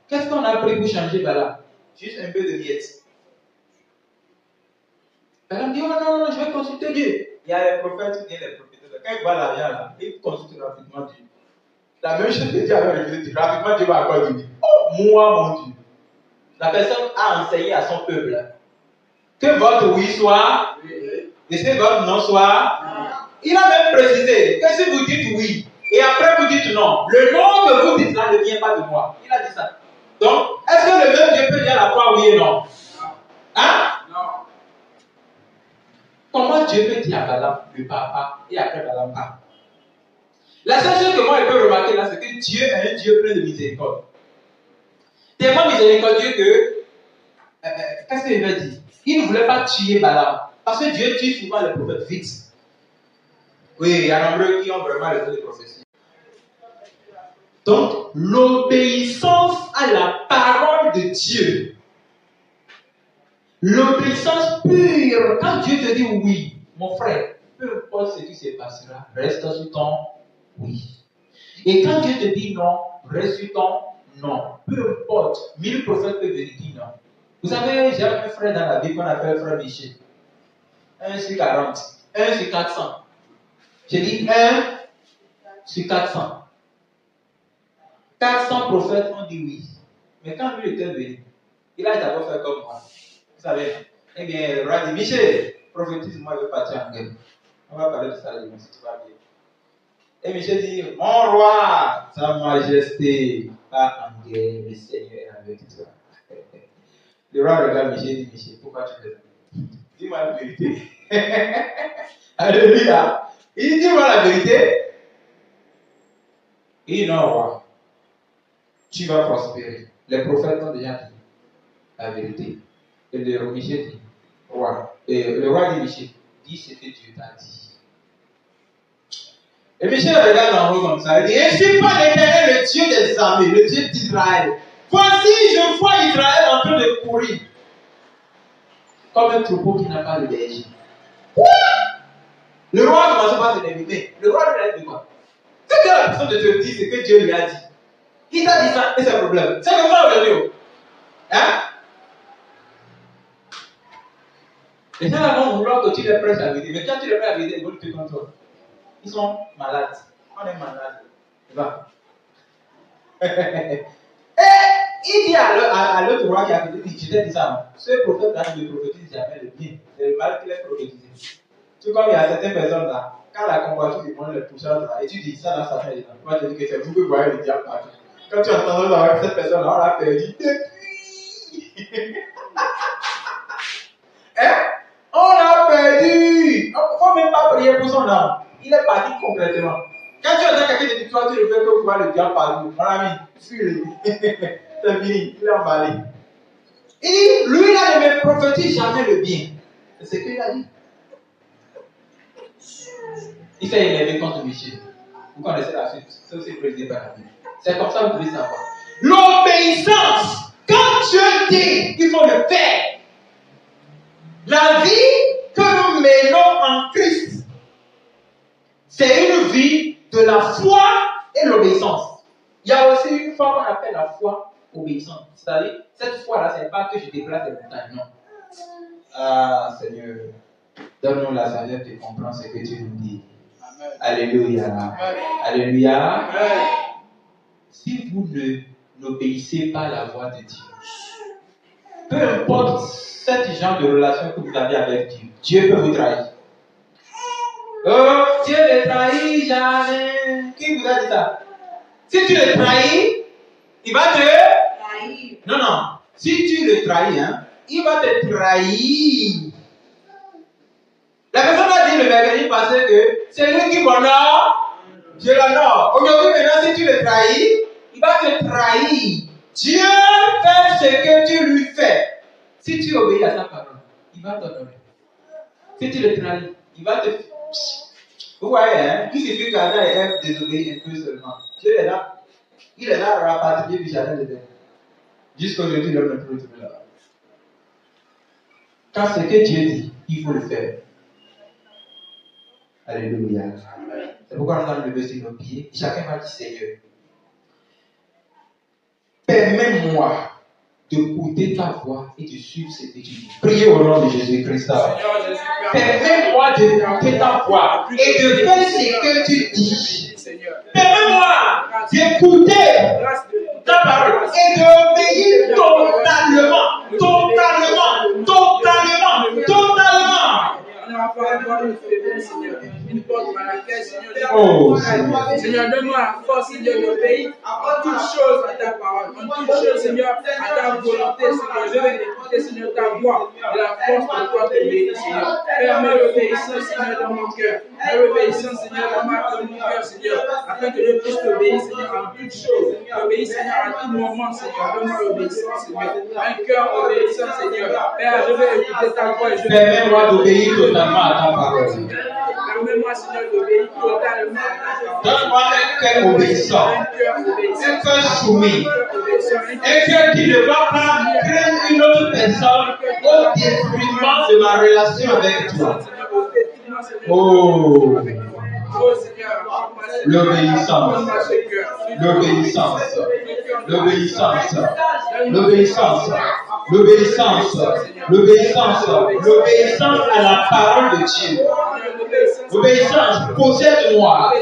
Qu'est-ce qu'on a appris pour changer Balaam? Juste un peu de miettes. Balaam dit, oh non, je vais consulter Dieu. Il y a les prophètes et les prophéteurs. Quand ils voient l'argent là, ils consultent rapidement Dieu. La même chose que Dieu avait révélé, rapidement Dieu va encore dire, oh, moi mon Dieu. La personne a enseigné à son peuple que votre oui soit et que votre non soit. Il a même précisé que si vous dites oui et après vous dites non, le non que vous dites là ne vient pas de moi. Il a dit ça. Donc, est-ce que le même Dieu peut dire à la fois oui et non? Hein? Non. Comment Dieu peut dire à Balaam ne parle pas et après Balaam parle? La seule chose que moi je peux remarquer là, c'est que Dieu est un Dieu plein de miséricorde. Tellement miséricordieux que, qu'est-ce qu'il veut dire? Il ne voulait pas tuer Balaam. Parce que Dieu tue souvent les prophètes vite. Oui, il y a nombreux qui ont vraiment le don de prophétie. Donc, l'obéissance à la parole de Dieu. L'obéissance pure. Quand Dieu te dit oui, mon frère, peu importe ce qui se passera, reste sur ton oui. Et quand Dieu te dit non, reste sur ton non. Peu importe. 1000 prophètes peuvent venir dire non. Vous savez, j'ai un frère dans la vie qu'on appelle frère Michel. 1 sur 40. 1 sur 400. J'ai dit 1 sur 400. 400 prophètes ont dit oui. Mais quand lui était venu, il a d'abord fait comme moi. Vous savez, eh bien, le roi dit, Michel, prophétise-moi, je vais partir en guerre. On va parler de ça, si tu vas bien. Et Michel dit, mon roi, sa majesté, pas en guerre, le Seigneur est avec toi. Le roi regarde Michel et dit, Michel, pourquoi tu fais ça? Dis-moi la vérité. Alléluia. Il dit, dis-moi la vérité. Il dit, non, roi, tu vas prospérer. Les prophètes ont déjà dit la vérité. Et le roi Michel dit, roi. Et le roi dit, Michel, dis ce que Dieu t'a dit. Et Michel regarde en haut comme ça. Il dit, je ne suis pas l'Éternel, le Dieu des armées, le Dieu d'Israël. Voici, je vois Israël en train de courir. Comme un troupeau qui n'a pas de berger. Le roi ne commence pas à se délimiter. Le roi lui a dit quoi? C'est que la personne de te dire ce que Dieu lui a dit. Il t'a dit ça et c'est un problème. C'est comme ça aujourd'hui. Hein? Les gens vont vouloir que tu les prêches la vérité. Mais quand tu les prêches la vérité, ils vont lutter contre toi. Ils sont malades. On est malade. Va. Et il dit à l'autre roi qui a fait dit, je t'ai dit ça. Ce prophète-là ne prophétise jamais le bien. C'est le mal qu'il est prophétisé. Tout comme il y a certaines personnes là, quand la combattu demande le poussage là, et tu dis ça dans sa tête, tu vas te dire que c'est vous que voyez le diable partout. Quand tu entends avec cette personne là, on l'a perdu depuis. Hein? On l'a perdu. Il ne faut même pas prier pour son âme. Il est parti complètement. Quand tu entends quelqu'un te dire, toi, tu le fais que voir le diable partout. Mon ami, suis-le. C'est fini, il est emballé. Et lui, là, ne me prophétise jamais le bien. C'est ce qu'il a dit. Il s'est élevé contre Michel. Vous connaissez la suite. C'est aussi présidé par la Bible. C'est comme ça que vous devez savoir. L'obéissance. Quand Dieu dit, il faut le faire. La vie que nous menons en Christ, c'est une vie de la foi et l'obéissance. Il y a aussi une foi qu'on appelle la foi obéissante. C'est-à-dire, cette foi-là, ce n'est pas que je déplace les montagnes, non. Ah, Seigneur, donne-nous la sagesse de comprendre ce que tu nous dis. Amen. Alléluia. Amen. Alléluia. Amen. Si vous n'obéissez pas à la voix de Dieu, peu importe ce genre de relation que vous avez avec Dieu, Dieu peut vous trahir. Oh, Dieu ne trahit jamais. Qui vous a dit ça? Si tu le trahis, il va te Trahir. Non, non. Si tu le trahis, hein, il va te trahir. La personne a dit le mercredi passé que c'est lui qui m'honore, Dieu l'honore. Aujourd'hui, maintenant, si tu le trahis, il va te trahir. Dieu fait ce que tu lui fais. Si tu obéis à sa parole, il va t'honorer. Si tu le trahis, il va te... Vous voyez, hein, il suffit qu'Adam et Ève désobéissent un peu seulement. Dieu est là. Il est là à rapatrier du jardin de Dieu. Jusqu'aujourd'hui, l'homme ne peut le trouver là-bas. Car ce que Dieu dit, il faut le faire. Alléluia. C'est pourquoi nous allons lever sur nos pieds. Chacun va dire, Seigneur, permets-moi d'écouter ta voix et de suivre ce que tu dis. Priez au nom de Jésus-Christ. Permets-moi d'écouter ta voix et de faire ce que tu dis. Permets-moi d'écouter ta parole et d'obéir totalement. Une porte par laquelle, Seigneur, Oh, Seigneur, donne-moi la force, Seigneur, d'obéir en toutes choses à ta parole, en toutes choses, Seigneur, à ta volonté, Seigneur. Je vais écouter, Seigneur, ta voix et la force de toi d'obéir, Seigneur. Permets l'obéissance, Seigneur, dans mon cœur. Mets l'obéissance, Seigneur, dans mon cœur, Seigneur, afin que je puisse t'obéir, Seigneur, en toutes choses. T'obéir, Seigneur, à tout moment, Seigneur. Donne-moi l'obéissance, Seigneur. Un cœur obéissant, Seigneur. Père, je vais écouter ta voix et je vais... Permets-moi d'obéir totalement à ta parole. Permets-moi, Seigneur, d'obéir totalement à ta parole. Donne-moi un cœur obéissant, un cœur soumis, un cœur qui ne va pas craindre une autre personne au détriment de ma relation avec toi. Oh, l'obéissance, l'obéissance, l'obéissance, l'obéissance, l'obéissance, l'obéissance, l'obéissance à la parole de Dieu. L'obéissance possède-moi.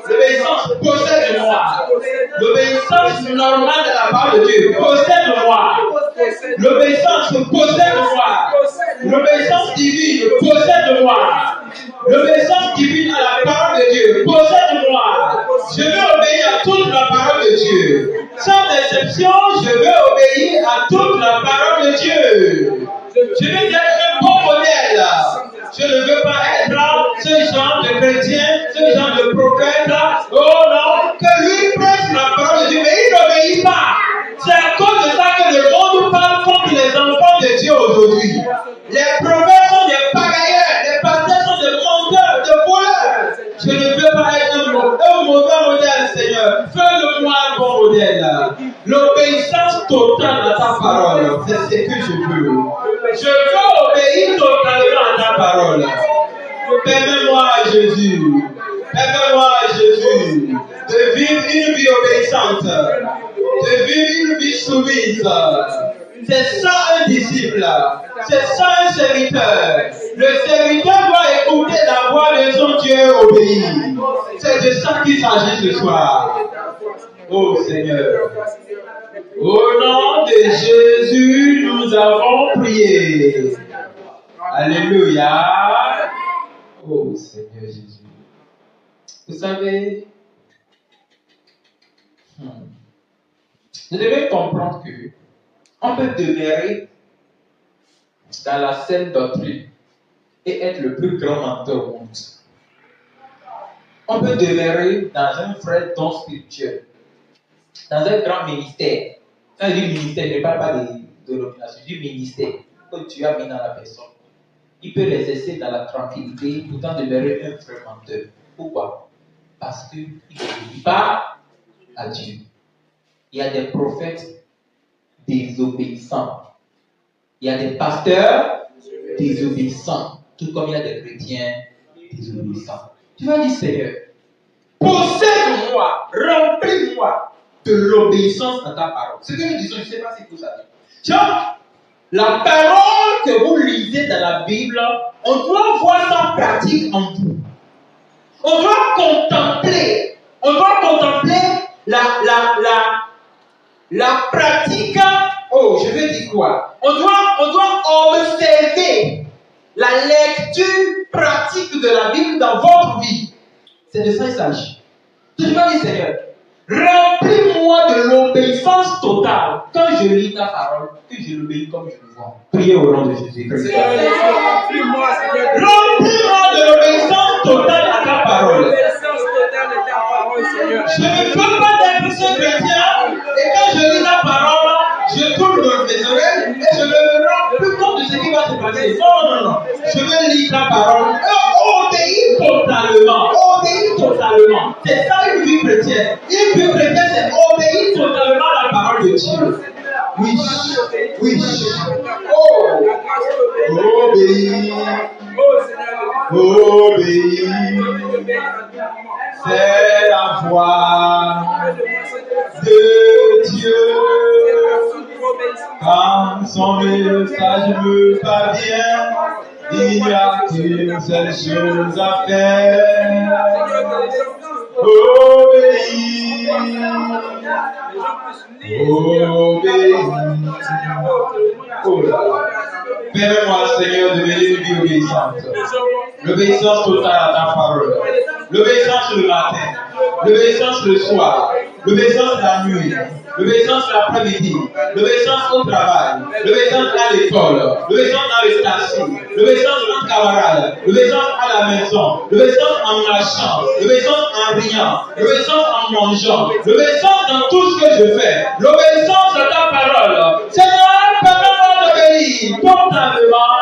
L'obéissance possède-moi. L'obéissance normale de la parole de Dieu possède-moi. L'obéissance possède-moi. L'obéissance divine possède-moi. L'obéissance divine à la parole de Dieu possède-moi. Je veux obéir à toute la parole de Dieu. Sans exception, je veux obéir à toute la parole de Dieu. Je veux être un bon modèle. Je ne veux pas être ce genre de chrétien, ce genre de prophète. Oh non, que lui prêche la parole de Dieu, mais il n'obéit pas. C'est à cause de ça que le monde parle contre les enfants de Dieu aujourd'hui. Les prophètes sont des pagailleurs, les pasteurs sont des menteurs, des voleurs. Je ne veux pas être un mauvais modèle, Seigneur. Fais-le-moi un bon modèle. L'obéissance totale à ta parole, c'est ce que je veux. Je veux obéir totalement à ta parole. Permets-moi, Jésus, de vivre une vie obéissante, de vivre une vie soumise. C'est ça un disciple, c'est ça un serviteur. Le serviteur doit écouter la voix de son Dieu obéir. C'est de ça qu'il s'agit ce soir. Oh Seigneur, au nom de Jésus, nous avons prié. Alléluia. Oh Seigneur Jésus. Vous savez, vous devez comprendre que on peut demeurer dans la saine doctrine et être le plus grand menteur au monde. On peut demeurer dans un vrai don spirituel, dans un grand ministère. Quand je dis ministère, je ne parle pas de l'organisation, je dis ministère que tu as mis dans la personne. Il peut l'exercer dans la tranquillité, pourtant demeurer un vrai menteur. Pourquoi? Parce qu'il n'obéit pas à Dieu. Il y a des prophètes désobéissants. Il y a des pasteurs désobéissants. Tout comme il y a des chrétiens désobéissants. Tu vas dire, Seigneur, possède-moi, remplis-moi de l'obéissance à ta parole. Ce que nous disons, je ne sais pas si vous savez. Tiens, La parole que vous lisez dans la Bible, on doit voir sa pratique en vous. On doit contempler la pratique. Oh, je vais dire quoi? On doit observer la lecture pratique de la Bible dans votre vie. C'est de ça qu'il s'agit. Tu vas dire, Seigneur, remplis-moi de l'obéissance totale. Quand je lis ta parole, que je l'obéis comme je le vois. Priez au nom de Jésus-Christ. Remplis-moi, Seigneur. Remplis-moi de l'obéissance totale à ta parole. L'obéissance totale de ta parole, Seigneur. Je ne veux pas être ce chrétien et quand je lis la parole, je tourne mes oreilles et je ne me rends plus compte de ce qui va se passer. Non. Je veux lire ta parole et obéir totalement. Obéir totalement. C'est ça une vie chrétienne. Une vie chrétienne, c'est obéir totalement à la parole de Dieu. Oui. Obéir. C'est la voix de Dieu. Quand son message me parvient, il n'y a qu'une seule chose à faire. Obéir. Oh là là. Permets-moi, Seigneur, de mener une vie obéissante. L'obéissance totale à ta parole. L'obéissance le matin. L'obéissance le soir. L'obéissance la nuit. L'obéissance l'après-midi. L'obéissance au travail. L'obéissance à l'école. L'obéissance dans les stations. L'obéissance entre camarades. L'obéissance à la maison. L'obéissance en marchant. L'obéissance en riant. L'obéissance en mangeant. L'obéissance dans tout ce que je fais. L'obéissance à ta parole. Seigneur, permets-moi d'obéir totalement.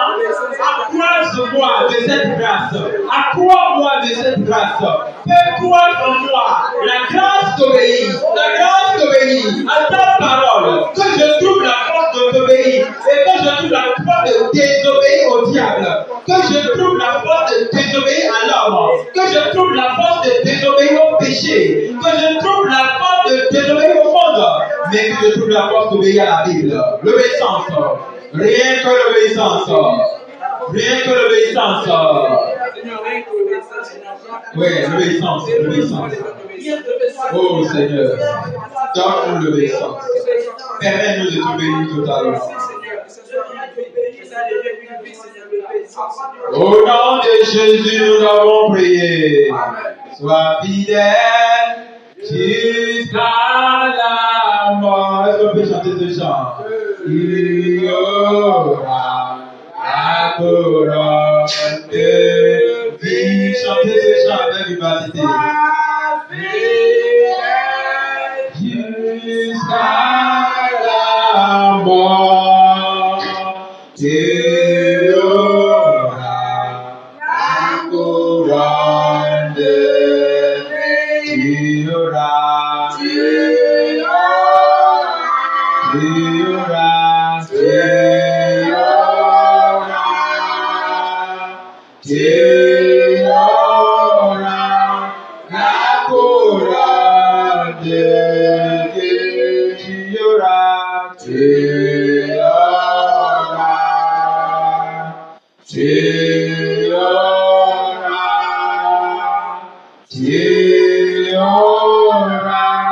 Accroise-moi de cette grâce. Accrois-moi de cette grâce. Fais croire en moi la grâce d'obéir. La grâce d'obéir à ta parole. Que je trouve la force de t'obéir. Et que je trouve la force de désobéir au diable. Que je trouve la force de désobéir à l'homme. Que je trouve la force de désobéir au péché. Que je trouve la force de désobéir au monde. Mais que je trouve la force d'obéir à la Bible. L'obéissance. Rien que l'obéissance. Rien que l'obéissance. Oui, l'obéissance. Oh Seigneur, donne-nous l'obéissance. Permets-nous de t'obéir totalement. Au nom de Jésus, nous avons prié. Sois fidèle jusqu'à la mort. Est-ce qu'on peut chanter ce chant? Il y aura la couronne de vie. Chantez ce chant avec vivacité. Jusqu'à la mort, tu auras la couronne de vie. Tu auras. La couronne de vie. Tu auras.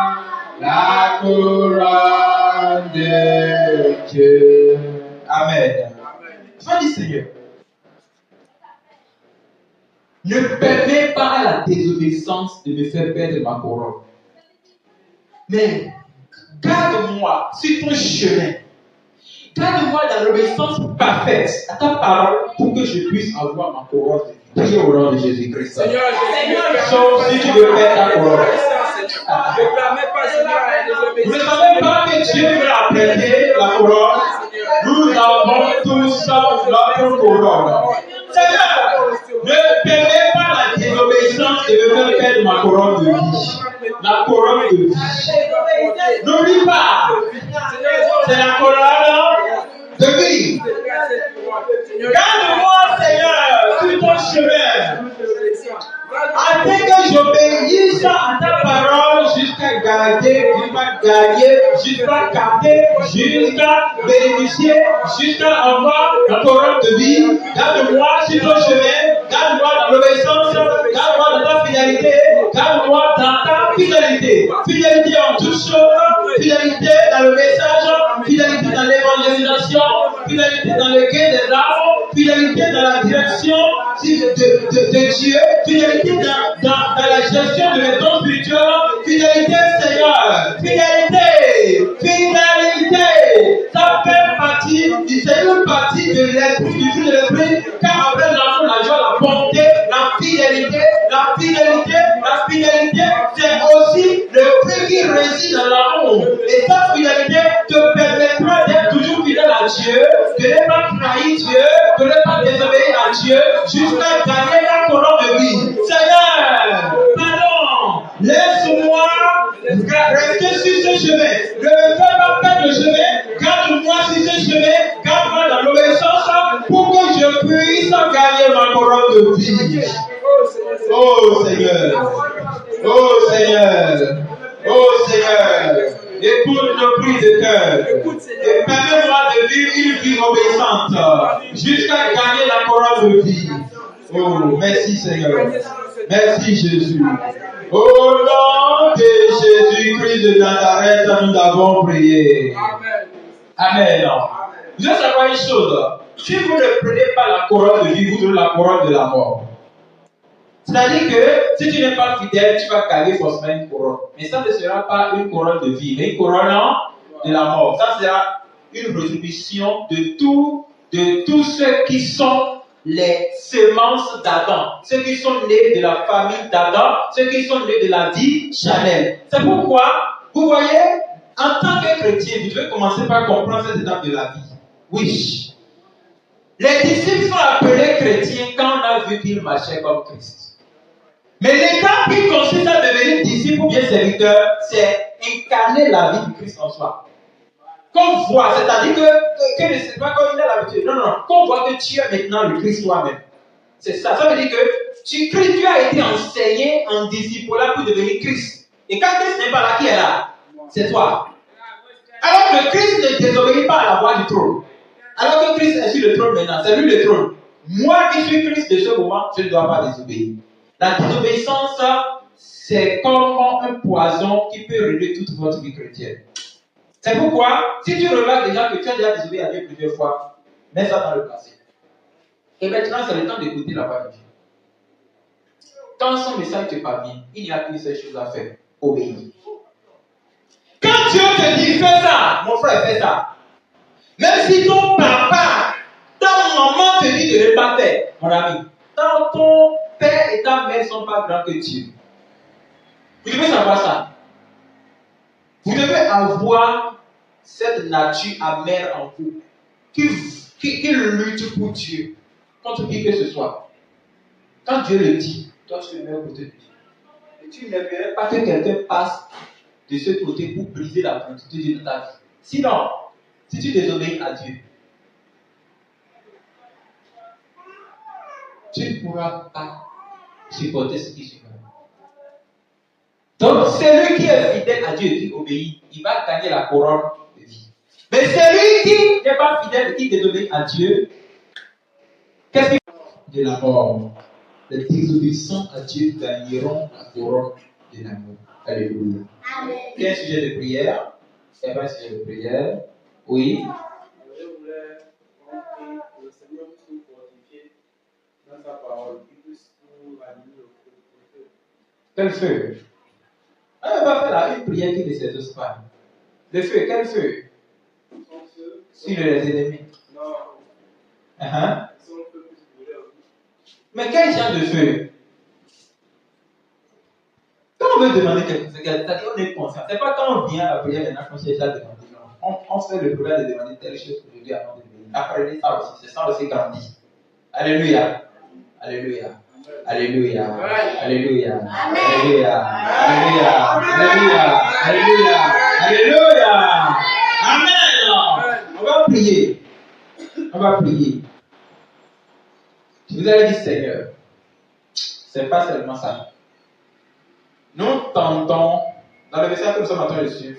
La couronne de Dieu. Amen. Tu vas dire, Seigneur, ne permets pas à la désobéissance de me faire perdre ma couronne. Mais garde-moi sur ton chemin. Garde-moi dans l'obéissance parfaite à ta parole pour que je puisse avoir ma couronne. Priez au nom de Jésus-Christ. Seigneur, sauf si tu veux perdre ta couronne. Je ne permets pas, Seigneur, à la Vous ne désobéissance. savez pas que Dieu veut apprêter la couronne. Nous avons tous notre couronne. Seigneur, ne permets pas la désobéissance de me faire perdre ma couronne de vie. La couronne de vie. N'oublie pas, c'est la couronne de vie. Garde-moi, Seigneur, sur ton chemin. Afin que j'obéisse à ta parole jusqu'à garder, gagner, jusqu'à capter, jusqu'à bénéficier, jusqu'à avoir la couronne de vie. Garde-moi sur ton chemin, garde-moi dans l'obéissance, garde-moi dans ta fidélité, garde-moi dans ta fidélité. Fidélité en toutes choses, fidélité dans le message, fidélité dans l'évangélisation, fidélité dans le gain des âmes, fidélité dans la direction de Dieu, fidélité dans la gestion de mes dons spirituels, fidélité Seigneur, fidélité, fidélité, ça fait partie, c'est une partie de l'esprit, du fruit de l'esprit, car après l'amour, la joie, la bonté, la fidélité, la fidélité, la fidélité, c'est aussi le fruit qui réside dans l'amour. Et cette fidélité te permettra d'être toujours fidèle à Dieu, de ne pas trahir Dieu, de ne pas désobéir à Dieu, jusqu'à gagner la couronne de vie. Seigneur, pardon, laisse-moi rester sur ce chemin. Ne me fais pas perdre le chemin. Garde-moi sur ce chemin. Garde-moi dans l'obéissance pour que je puisse gagner ma couronne de vie. Oh Seigneur. Oh Seigneur. Oh Seigneur. Écoute nos cris de cœur. Et permets-moi de vivre une vie obéissante jusqu'à gagner la couronne de vie. Oh, merci Seigneur. Merci Jésus. Au nom de Jésus-Christ de Nazareth, nous avons prié. Amen. Vous allez savoir une chose. Si vous ne prenez pas la couronne de vie, vous aurez la couronne de la mort. C'est-à-dire que si tu n'es pas fidèle, tu vas gagner forcément une couronne. Mais ça ne sera pas une couronne de vie, mais une couronne de la mort. Ça sera une rétribution de tous ceux qui sont les semences d'Adam, ceux qui sont nés de la famille d'Adam, ceux qui sont nés de la vie charnelle. C'est pourquoi, vous voyez, en tant que chrétien, vous devez commencer par comprendre cette étape de la vie. Oui. Les disciples sont appelés chrétiens quand on a vu qu'ils marchaient comme Christ. Mais l'étape qui consiste à devenir disciple ou bien serviteur, c'est incarner la vie de Christ en soi. Qu'on voit, c'est-à-dire que c'est pas comme il a l'habitude. Non, qu'on voit que tu es maintenant le Christ toi-même. C'est ça. Ça veut dire que tu as été enseigné en disciple-là pour devenir Christ. Et quand Christ n'est pas là, qui est là? C'est toi. Alors que Christ ne désobéit pas à la voix du trône. Alors que Christ est sur le trône maintenant, c'est lui le trône. Moi qui suis Christ de ce moment, je ne dois pas désobéir. La désobéissance, c'est comme un poison qui peut réduire toute votre vie chrétienne. C'est pourquoi, si tu remarques déjà que tu as déjà désobéi à Dieu plusieurs fois, mets ça dans le passé. Et maintenant, c'est le temps d'écouter la voix de Dieu. Quand son message te parvient, il n'y a qu'une seule chose à faire, obéir. Quand Dieu te dit, fais ça, mon frère, fais ça. Même si ton papa, ta maman te dit de ne pas faire, mon ami, quand ton père et ta mère ne sont pas grands que Dieu, vous devez savoir ça. Vous devez avoir cette nature amère en vous qui lutte pour Dieu, contre qui que ce soit. Quand Dieu le dit, toi tu le mets au côté de Dieu. Et tu ne verrais pas que quelqu'un passe de ce côté pour briser la volonté de Dieu dans ta vie. Sinon, si tu désobéis à Dieu, tu ne pourras pas supporter ce qui supporte. Donc, celui qui est fidèle à Dieu et qui obéit, il va gagner la couronne de vie. Mais celui qui n'est pas fidèle et qui désobéit à Dieu, qu'est-ce qu'il fait? De la mort. Les désobéissants à Dieu gagneront la couronne de l'amour. Alléluia. Amen. Il y a un sujet de prière. C'est pas un sujet de prière. Oui. Je voulais que le Seigneur puisse nous fortifier dans sa parole, qu'il puisse nous rallumer le feu. Quel feu? On va faire là une prière qui ne s'exauce pas. Le feu, quel feu? Son feu. Sur les ennemis. Non. Son feu puisse brûler en nous. Mais quel genre de feu? Quand on veut demander quelque chose, c'est-à-dire on est conscient. C'est pas quand on vient à la prière maintenant qu'on cherche à demander. On fait le problème de demander telle chose aujourd'hui avant de venir. Apprenez ça aussi, c'est ça aussi grandi. Alléluia. Alléluia. Alléluia. Alléluia. Alléluia. Alléluia. Alléluia. Alléluia. Alléluia. Amen. On va prier. On va prier. Je vous avais dit, Seigneur, c'est pas seulement ça. Nous tentons, dans le message que nous sommes en train de suivre,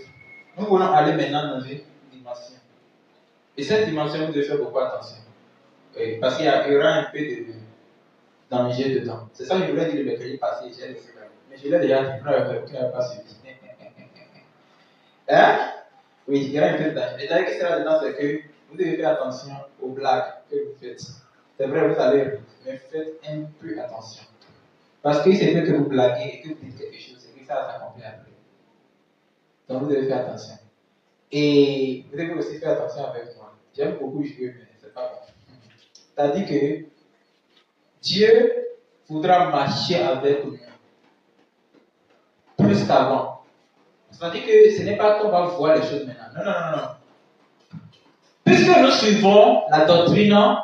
Nous voulons aller maintenant dans une dimension. Et cette dimension, vous devez faire beaucoup attention. Oui, parce qu'il y aura un peu de danger dedans. C'est ça que je voulais dire le mercredi passé. Mais je l'ai déjà dit, qui n'a pas suivi. Hein? Oui, il y aura un peu de danger. Et d'ailleurs, ce qui sera dedans, c'est que vous devez faire attention aux blagues que vous faites. C'est vrai, vous allez rire, mais faites un peu attention. Parce qu'il se peut que vous blaguez et que vous dites quelque chose et que ça va s'accomplir après. Donc vous devez faire attention. Et vous devez aussi faire attention avec moi. J'aime beaucoup jouer, mais c'est pas bon. C'est-à-dire que Dieu voudra marcher avec nous plus qu'avant. C'est-à-dire que ce n'est pas qu'on va voir les choses maintenant. Non, non, non, non. Puisque nous suivons la doctrine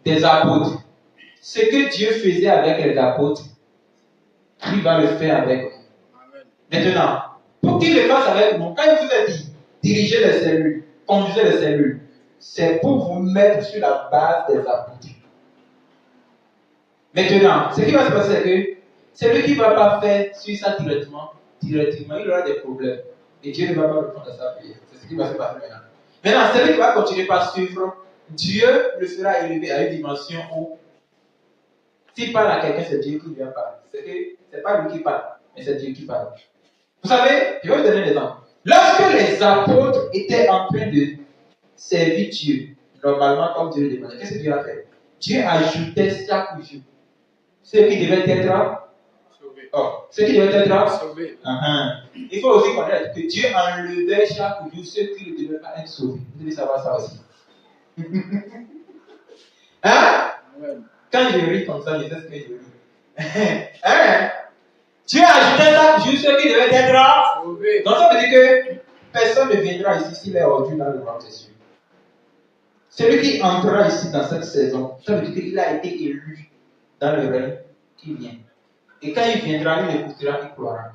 des apôtres, ce que Dieu faisait avec les apôtres, il va le faire avec nous. Maintenant, pour qu'il le fasse avec nous, quand il vous a dit diriger les cellules, conduisez les cellules, c'est pour vous mettre sur la base des apôtres. Maintenant, ce qui va se passer, c'est que celui qui ne va pas faire sur ça directement, il aura des problèmes. Et Dieu ne va pas répondre à sa prière. C'est ce qui va se passer maintenant. Maintenant, celui qui va continuer par suivre, Dieu le fera élever à une dimension où, s'il parle à quelqu'un, c'est Dieu qui vient parler. Ce n'est pas lui qui parle, mais c'est Dieu qui parle. Vous savez, je vais vous donner un exemple. Lorsque les apôtres étaient en train de servir Dieu, normalement, comme Dieu le demandait, qu'est-ce que Dieu a fait? Dieu ajoutait chaque jour ceux qui devaient être sauvés. Oh, ceux qui devaient être sauvés. Il faut aussi connaître que Dieu enlevait chaque jour ceux qui ne devaient pas être sauvés. Vous devez savoir ça aussi. Hein? Quand je ris comme ça, je sais ce que je ris. Hein? Dieu ajoutait chaque jour ceux qui devaient être sauvés. Donc ça veut dire que personne ne viendra ici s'il est ordu dans le grand Jésus. Celui qui entrera ici dans cette saison, ça veut dire qu'il a été élu dans le règne qui vient. Et quand il viendra, il écoutera, il croira.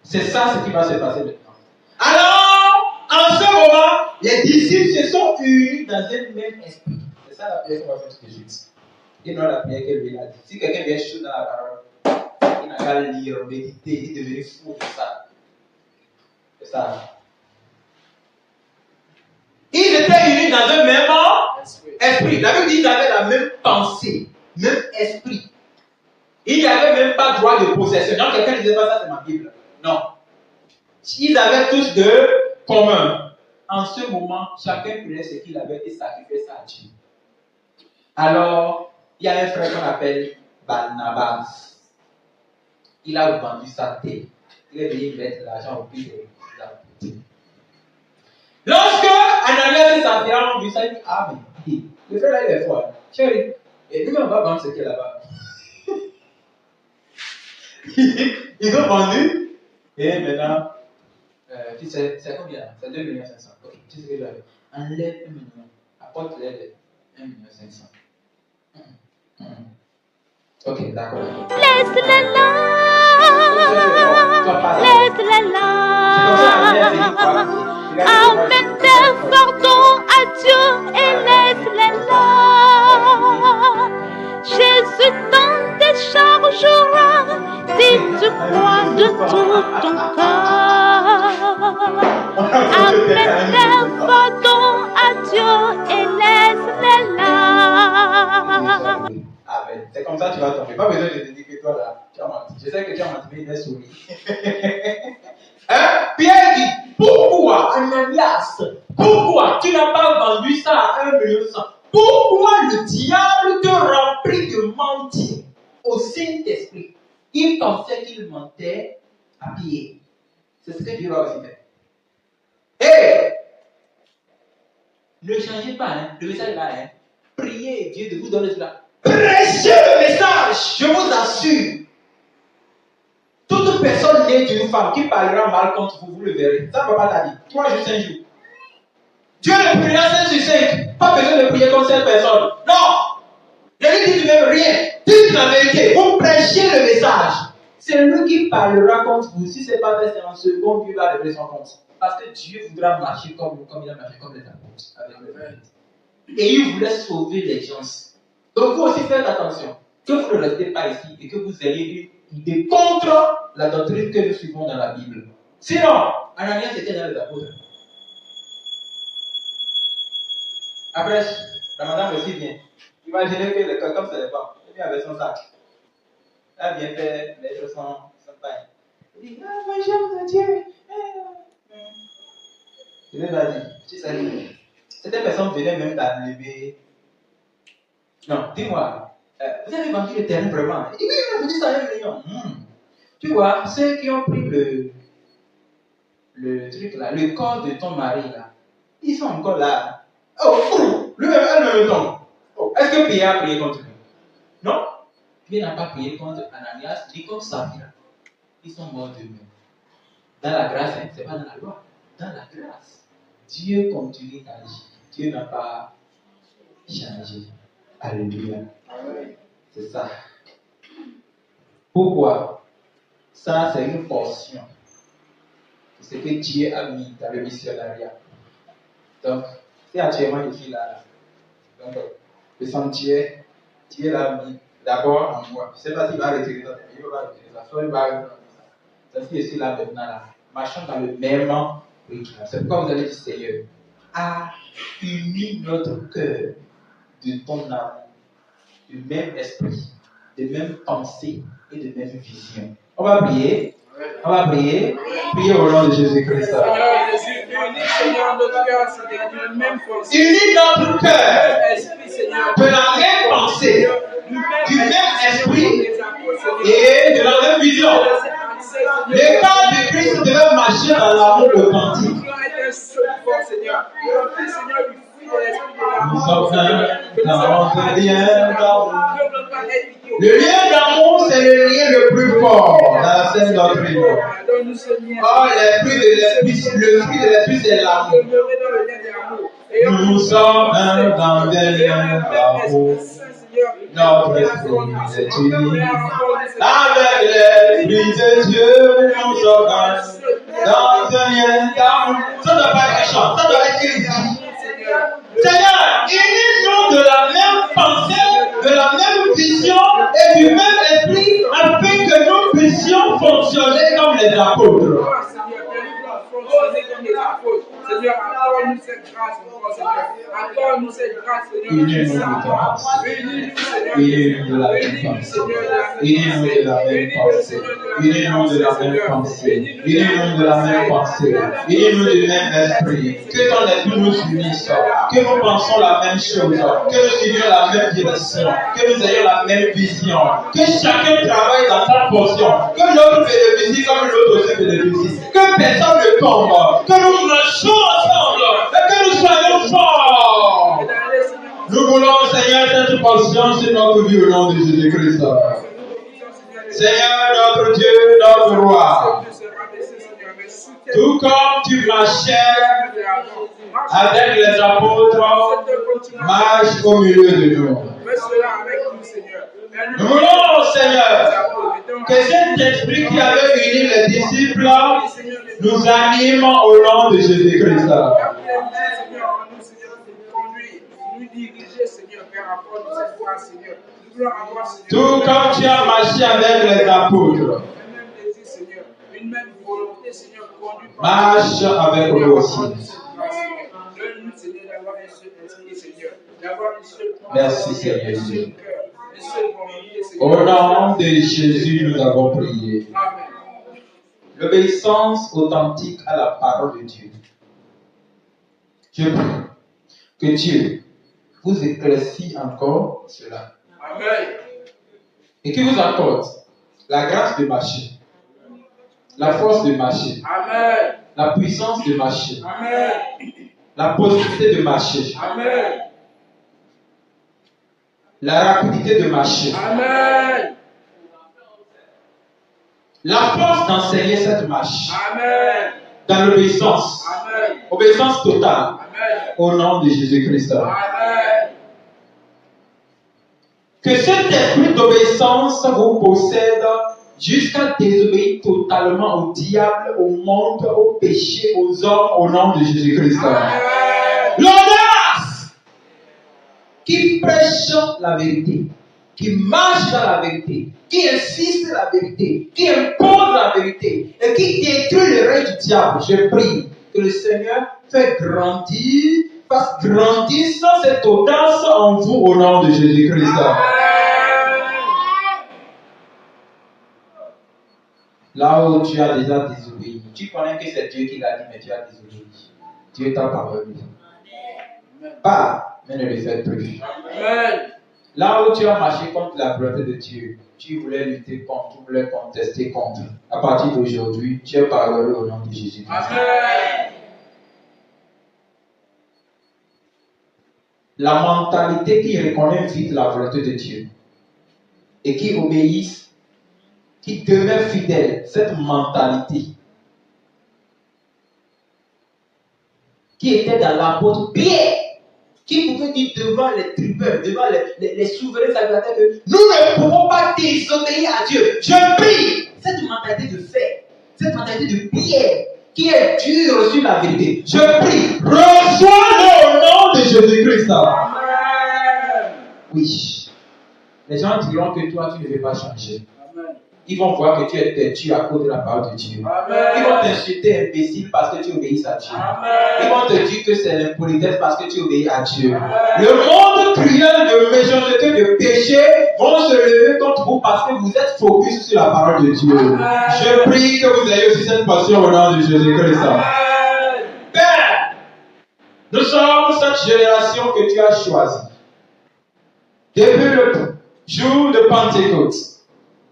C'est ça ce qui va se passer maintenant. Alors, en ce moment, les disciples se sont unis dans un même esprit. C'est ça la prière qu'on va faire tout de suite. Et non la prière que lui a dit. Si quelqu'un vient chaud dans la parole, il n'a qu'à lire, méditer, il devenir fou de ça. C'est ça. Ils étaient unis dans un même esprit. La Bible dit qu'ils avaient la même pensée, même esprit. Il n'y avait même pas droit de possession. Donc quelqu'un ne disait pas ça, c'est ma Bible. Non. Ils avaient tous de commun. En ce moment, chacun prenait ce qu'il avait et sacrifiait ça à Dieu. Alors, il y a un frère qu'on appelle Barnabas. Il a vendu sa terre. Il est venu mettre l'argent au prix des apôtres. Lorsque Ananias et Saphira ont vu ça, il dit: ah, mais le frère là, il est fort. Chérie, et nous, on va vendre ce qu'il y a là-bas. Ils ont vendu. Et maintenant, tu sais, c'est combien? C'est 2,5 millions. Ok, tu sais ce que j'avais. Enlève 1 million. Apporte-les les 1,5 million. Ok, d'accord. Laisse-les là. Laisse-les là. Amène tes fardeaux à Dieu et laisse-les là. Jésus t'en déchargera si tu crois de tout ton cœur. Amène tes fardeaux à Dieu et laisse-les là. Amen. C'est comme ça que tu vas tomber. Pas besoin de te dire que toi là, tu as menti. Je sais que tu as menti, mais il est souri. Hein? Pierre dit: pourquoi, Ananias, pourquoi tu n'as pas vendu ça à 1,1 million? Pourquoi le diable te remplit de mentir au Saint-Esprit? Il pensait qu'il mentait à Pierre. C'est ce que Dieu va aussi faire. Hé! Ne changez pas, hein? Le message là, hein? Priez Dieu de vous donner cela. Prêchez le message, je vous assure. Toute personne née d'une femme qui parlera mal contre vous, vous le verrez. Ça, papa t'a dit. 3 jours, 5 jours. Dieu ne priera 5 sur 5. Pas besoin de prier contre cette personne. Non. Ne lui dites même rien. Dites la vérité. Vous prêchez le message. C'est lui qui parlera contre vous. Si ce n'est pas fait, c'est en second, Dieu va régler son compte. Parce que Dieu voudra marcher comme il a marché comme les apôtres. Avec le frère. Et il voulait sauver les gens. Donc, vous aussi faites attention. que vous ne restez pas ici et que vous ayez une idée contre la doctrine que nous suivons dans la Bible. Sinon, Ananias était dans les apôtres. Après, la madame aussi vient. Imaginez que le cœur, comme c'est les femmes, elle vient avec son sac. Elle vient faire mettre son pain. Elle dit, ah, moi j'aime Dieu. Je lui ai dit, tu sais, cette personne venait même d'enlever. Non, dis-moi, vous avez vendu le terrain vraiment? Il dit, oui, on a vendu ça à 1 million. Tu vois, ceux qui ont pris le truc là, le corps de ton mari là, ils sont encore là. Oh, lui-même, elle me tombe. Oh, est-ce que Pierre a prié contre lui? Non. Pierre n'a pas prié contre Ananias, ni contre Saphira. Ils sont morts d'eux-mêmes. Dans la grâce, hein, ce n'est pas dans la loi. Dans la grâce, Dieu continue d'agir. Dieu n'a pas changé. Alléluia. C'est ça. Pourquoi? Ça, c'est une portion de ce que Dieu a mis dans le missionnariat. Donc, c'est actuellement je suis là. Donc, le sentier, Dieu l'a mis d'abord en moi. Je ne sais pas s'il va retirer ça. Il va retirer ça. Soit il va retirer ça. Je suis là maintenant, là. Marchons dans le même rythme. C'est pourquoi vous allez dire, Seigneur, a uni notre cœur de ton amour, du même esprit, de même pensée et de même vision. On va prier. On va prier. Priez au nom de Jésus-Christ. Seigneur Jésus, unis, Seigneur, notre cœur, c'est de même force. Unis notre cœur de la même pensée, du même esprit et de la même vision. Le corps de Christ devait marcher dans l'amour authentique. Nous sommes dans un lien d'amour. Le lien d'amour, c'est le lien le plus fort dans la sainte doctrine. Oh, le fruit de l'esprit, c'est l'amour. Nous sommes dans un lien d'amour. Notre esprit est uni. Avec l'esprit de Dieu, nous sommes dans un lien d'amour. Ça ne doit pas être chant, ça doit être ici. Seigneur, unis-nous de la même pensée, de la même vision et du même esprit, afin que nous puissions fonctionner comme les apôtres. Seigneur, accorde-nous cette grâce, Seigneur. Accorde-nous cette grâce, Seigneur. Unis-nous de la même pensée. Unis-nous de la même pensée. Unis-nous de la même pensée. Unis-nous de la même pensée. Unis-nous du même esprit. Que ton esprit nous unisse. Que nous pensons la même chose. Que nous suivions la même direction. Que nous ayons la même vision. Que chacun travaille dans sa portion. Que l'autre bénéficie comme l'autre aussi bénéficie. Que personne ne tombe. Que nous marchons ensemble et que nous soyons forts. Nous voulons, Seigneur, cette portion sur notre vie au nom de Jésus-Christ. Seigneur, notre Dieu, notre roi. Tout comme tu marchais avec les apôtres, marche au milieu de nous. Nous voulons, Seigneur, que cet esprit qui avait uni les disciples nous anime au nom de Jésus-Christ. Tout comme tu as marché avec les apôtres, marche avec nous aussi. Merci Seigneur Dieu. Au nom de Jésus, nous avons prié. L'obéissance authentique à la parole de Dieu. Je prie que Dieu vous éclaircisse encore cela. Amen. Et qu'il vous accorde la grâce de marcher, la force de marcher, Amen. la puissance de marcher, Amen. la possibilité de marcher, Amen. la rapidité de marcher, Amen. la force d'enseigner cette marche Amen. dans l'obéissance, Amen. obéissance totale, Amen. au nom de Jésus-Christ. Amen. Que cet esprit d'obéissance vous possède jusqu'à désobéir totalement au diable, au monde, au péché, aux hommes, au nom de Jésus-Christ. Amen. L'audace qui prêche la vérité, qui marche dans la vérité, qui insiste sur la vérité, qui impose la vérité et qui détruit le règne du diable. Je prie que le Seigneur fasse grandir cette audace en vous au nom de Jésus-Christ. Là où tu as déjà désobéi, tu connais que c'est Dieu qui l'a dit, mais tu as désobéi. Dieu t'a pardonné. Pas, mais ne le faites plus. Amen. Là où tu as marché contre la volonté de Dieu, tu voulais lutter contre, tu voulais contester contre. À partir d'aujourd'hui, tu es pardonné au nom de Jésus. Amen. La mentalité qui reconnaît vite la volonté de Dieu et qui obéit, qui demeure fidèle, cette mentalité qui était dans l'apôtre Pierre, qui pouvait dire devant les tribunaux, devant les souverains sacrificateurs que nous ne pouvons pas désobéir à Dieu. Je prie cette mentalité de fer, cette mentalité de Pierre qui est dure sur la vérité. Je prie, reçois-le au nom de Jésus-Christ. Amen. Oui, les gens diront que toi tu ne veux pas changer. Amen. Ils vont voir que tu es têtu à cause de la parole de Dieu. Amen. Ils vont t'insulter imbécile parce que tu obéis à Dieu. Amen. Ils vont te dire que c'est l'impolitesse parce que tu obéis à Dieu. Amen. Le monde criant de méchanceté, de péché vont se lever contre vous parce que vous êtes focus sur la parole de Dieu. Amen. Je prie que vous ayez aussi cette passion au nom de Jésus-Christ. Amen. Père, nous sommes cette génération que tu as choisie. Depuis le jour de Pentecôte,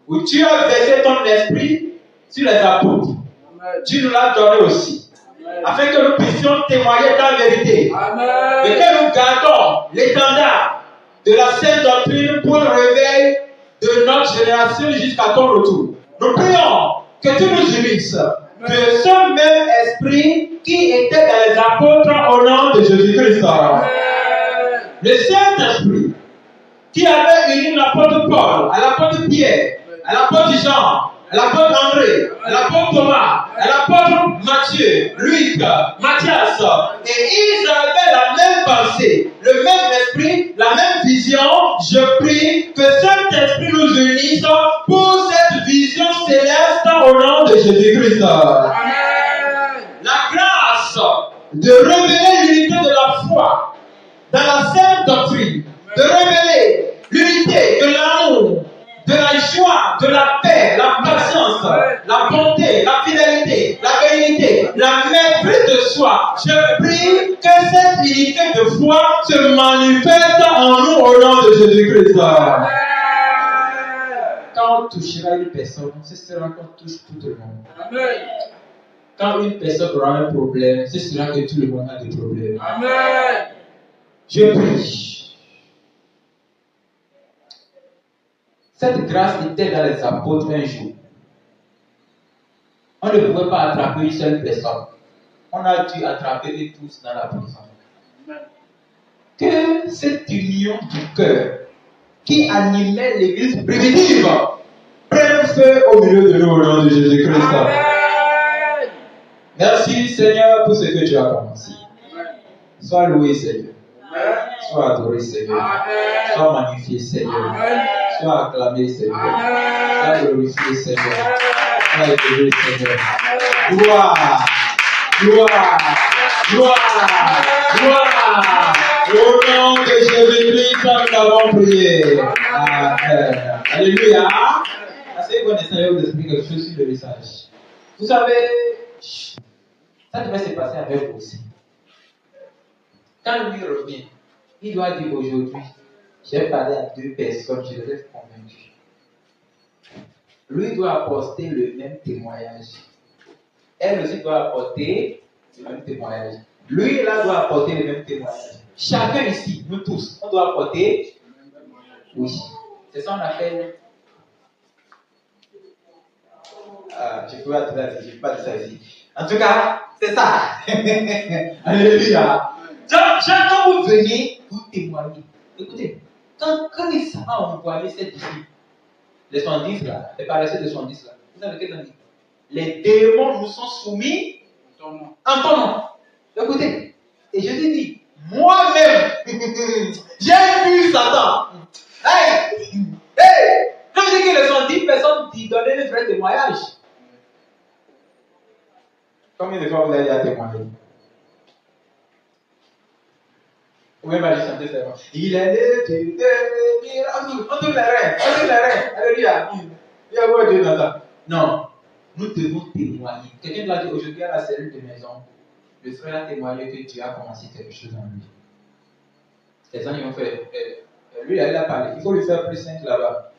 où tu as versé ton esprit sur les apôtres, Amen. tu nous l'as donné aussi, Amen. afin que nous puissions témoigner dans la vérité, et Amen. que nous gardons l'étendard de la sainte doctrine pour le réveil de notre génération jusqu'à ton retour. Nous prions que tu nous unisses de ce même esprit qui était dans les apôtres au nom de Jésus-Christ. Amen. Le Saint-Esprit qui avait uni l'apôtre Paul, à l'apôtre Pierre, à l'apôtre Jean, à l'apôtre André, à l'apôtre Thomas, à l'apôtre Matthieu, Luc, Matthias, et ils avaient la même pensée, le même esprit, la même vision. Je prie que cet esprit nous unisse pour cette vision céleste au nom de Jésus-Christ. Amen. La grâce de révéler l'unité de la foi dans la sainte doctrine, de révéler l'unité de l'amour, de la joie, de la paix, la patience, la bonté, la fidélité, la bénignité, la maîtrise de soi. Je prie que cette unité de foi se manifeste en nous au nom de Jésus-Christ. Amen. Quand on touchera une personne, ce sera qu'on touche tout le monde. Amen. Quand une personne aura un problème, ce sera que tout le monde a des problèmes. Amen. Je prie. Cette grâce était dans les apôtres un jour. On ne pouvait pas attraper une seule personne. On a dû attraper eux tous dans la prison. Que cette union du cœur qui animait l'église primitive prenne feu au milieu de nous au nom de Jésus-Christ. Amen. Merci Seigneur pour ce que tu as commencé. Sois loué Seigneur. Sois adoré Seigneur. Amen. Sois magnifié Seigneur. Amen. Sois acclamé Seigneur. Amen. Sois glorifié Seigneur. Sois élevé Seigneur. Gloire. Gloire. Gloire. Gloire. Au nom de Jésus-Christ, nous avons prié. Amen. Alléluia. Assez connaissant, je vais vous expliquer quelque chose sur le message. Vous savez, ça devait se passer avec vous aussi. Quand lui revient, il doit dire aujourd'hui, j'ai parlé à 2 personnes, je les ai convaincus. Lui doit apporter le même témoignage. Elle aussi doit apporter le même témoignage. Lui là doit apporter le même témoignage. Chacun ici, nous tous, on doit apporter. Oui. C'est ça qu'on appelle. Je peux pas dire ça ici, je ne peux pas dire ça ici. En tout cas, c'est ça. Alléluia. Quand vous venez, vous témoignez. Écoutez, quand les savants ont envoyé ces disciples, les 110 là, les paresseux de 110 là, vous savez qu'est-ce qu'ils ont dit? Les démons nous sont soumis en ton nom. Écoutez, et Jésus dit, moi-même, j'ai vu Satan. Hey, témoignage. Combien de fois vous avez déjà témoigné? Vous pouvez aller chanter ça. Il est le Dieu des miracles. On tourne les reins. Alléluia. Il y a quoi Dieu dans ça? Non. Nous devons témoigner. Quelqu'un doit dire aujourd'hui à la cellule de maison, le frère a témoigné que Dieu a commencé quelque chose en lui. Les gens ils ont fait. Lui, il a parlé. Il faut lui faire plus simple là-bas.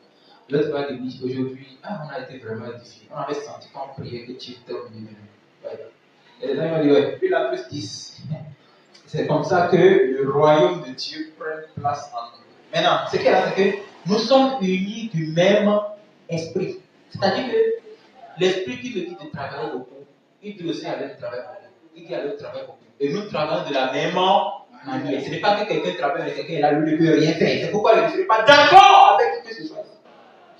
L'autre va dire aujourd'hui, on a été vraiment édifié. On avait senti qu'on priait que Dieu était au milieu de nous. Ouais. Et les gens ils vont dire, ouais, lui il a plus 10. C'est comme ça que le royaume de Dieu prend place en nous. Maintenant, ce qu'il y a, c'est que nous sommes unis du même esprit. C'est-à-dire que l'esprit qui me dit de travailler beaucoup, il dit aussi à l'autre travailler beaucoup. Il dit à l'autre travailler beaucoup. Et nous travaillons de la même manière. Ce n'est pas que quelqu'un travaille avec quelqu'un et là, lui ne peut rien faire. C'est pourquoi je ne suis pas d'accord avec ce que ce soit.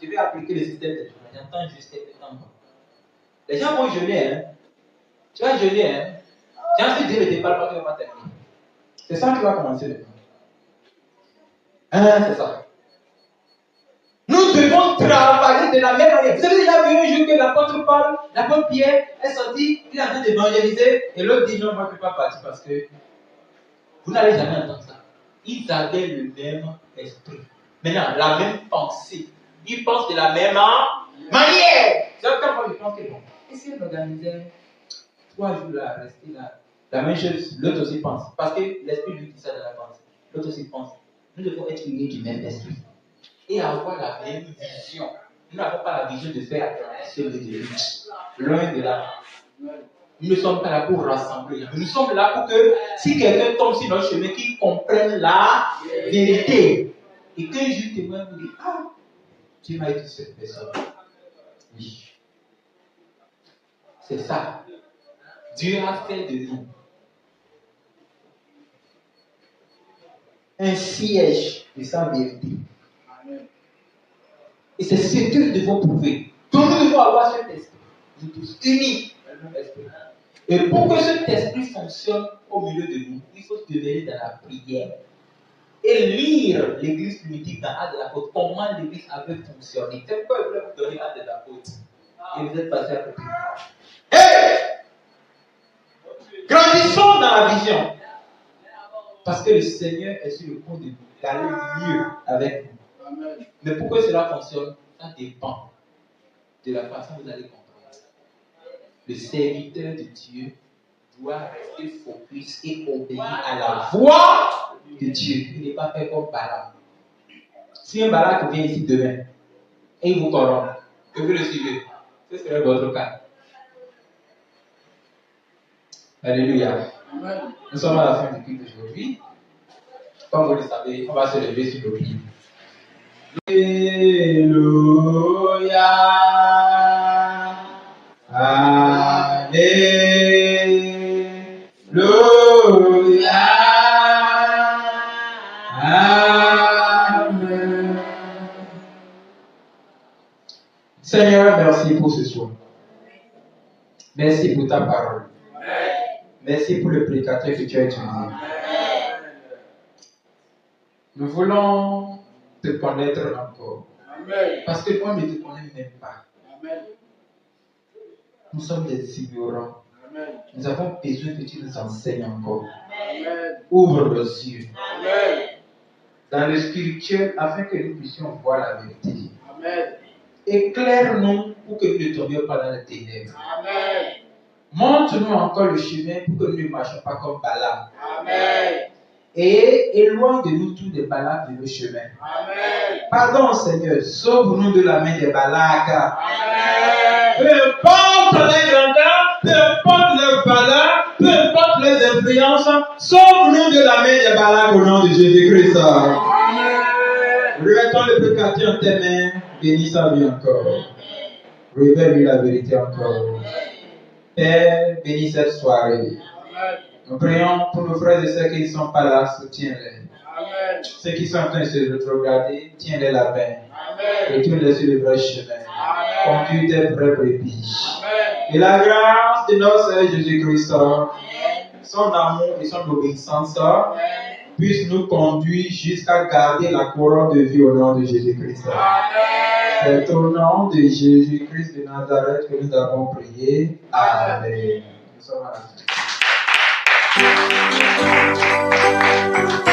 Je vais appliquer le système de jeûne. J'entends juste quelques temps. Les gens vont jeûner. Hein. Tu vas jeûner. Hein. Tu as ensuite dit le départ, tu ne vas pas terminer. C'est ça qui va commencer maintenant. C'est ça. Nous devons travailler de la même manière. Vous avez déjà vu un jour que l'apôtre Paul, l'apôtre Pierre est sorti, il est en train d'évangéliser, et l'autre dit non, moi je ne peux pas partir parce que vous n'allez jamais entendre ça. Ils avaient le même esprit. Maintenant, la même pensée. Ils pensent de la même manière. C'est comme moi je pense que bon, et si on organisait 3 jours là, rester là, la même chose, l'autre aussi pense. Parce que l'esprit lui dit ça dans la pensée. L'autre aussi pense. Nous devons être unis du même esprit. Et avoir la même vision. Nous n'avons pas la vision de faire celle de Dieu. Loin de là. Nous ne sommes pas là pour rassembler. Nous sommes là pour que si quelqu'un tombe sur notre chemin, qu'il comprenne la vérité. Et qu'un jour témoin vous dit, tu m'as dit cette personne. Oui. C'est ça. Dieu a fait de nous un siège de sa vérité. Et c'est ce que nous devons prouver. Donc nous devons avoir cet esprit. Nous tous unis dans le même esprit. Et pour que cet esprit fonctionne au milieu de nous, il faut se demeurer dans la prière. Et lire l'église primitive dans Actes de l'Apôtre, comment l'église avait fonctionné. C'est pourquoi je voulais vous donner Actes de l'Apôtre. Et vous êtes passé à côté. Grandissons dans la vision. Parce que le Seigneur est sur le point d'aller mieux avec nous. Amen. Mais pour que cela fonctionne, ça dépend de la façon dont vous allez comprendre. Le serviteur de Dieu doit rester focus et obéir à la voix de Dieu. Il n'est pas fait comme Balaam. Si un Balaam vient ici demain et il vous corrompt, que vous le suivez, ce serait votre cas. Alléluia. Amen. Nous sommes à la fin du culte d'aujourd'hui. Comme vous le savez, on va se lever sur le pied. Alléluia. Alléluia. Amen. Seigneur, merci pour ce soir. Merci pour ta parole. Merci pour le prédicateur que tu as utilisé. Nous voulons te connaître encore. Amen. Parce que on ne te connaît même pas. Amen. Nous sommes des ignorants. Amen. Nous avons besoin que tu nous enseignes encore. Amen. Ouvre nos yeux. Amen. Dans le spirituel, afin que nous puissions voir la vérité. Amen. Éclaire-nous pour que nous ne tombions pas dans les ténèbres. Amen. Montre-nous encore le chemin pour que nous ne marchions pas comme Balaam. Amen. Et éloigne de nous tous les Balaks de nos chemins. Amen. Pardon Seigneur, sauve-nous de la main des Balaks. Amen. Peu importe les grandeurs, peu importe les valeurs, peu importe les influences, sauve-nous de la main des Balaks au nom de Jésus-Christ. Amen. Remettons le prédicateur en tes mains, bénis sa vie encore. Révèle-lui la vérité encore. Père, bénis cette soirée. Amen. Nous prions pour nos frères et sœurs qui ne sont pas là, soutiens-les. Amen. Ceux qui sont en train de se rétrograder, tiens-les la main. Retourne-les sur le vrai chemin. Conduis tes vrais brebis. Et la grâce de notre Seigneur Jésus-Christ, son amour et son obéissance, puisse nous conduire jusqu'à garder la couronne de vie au nom de Jésus-Christ. Amen. C'est au nom de Jésus-Christ de Nazareth que nous avons prié. Amen. Nous sommes à la fin.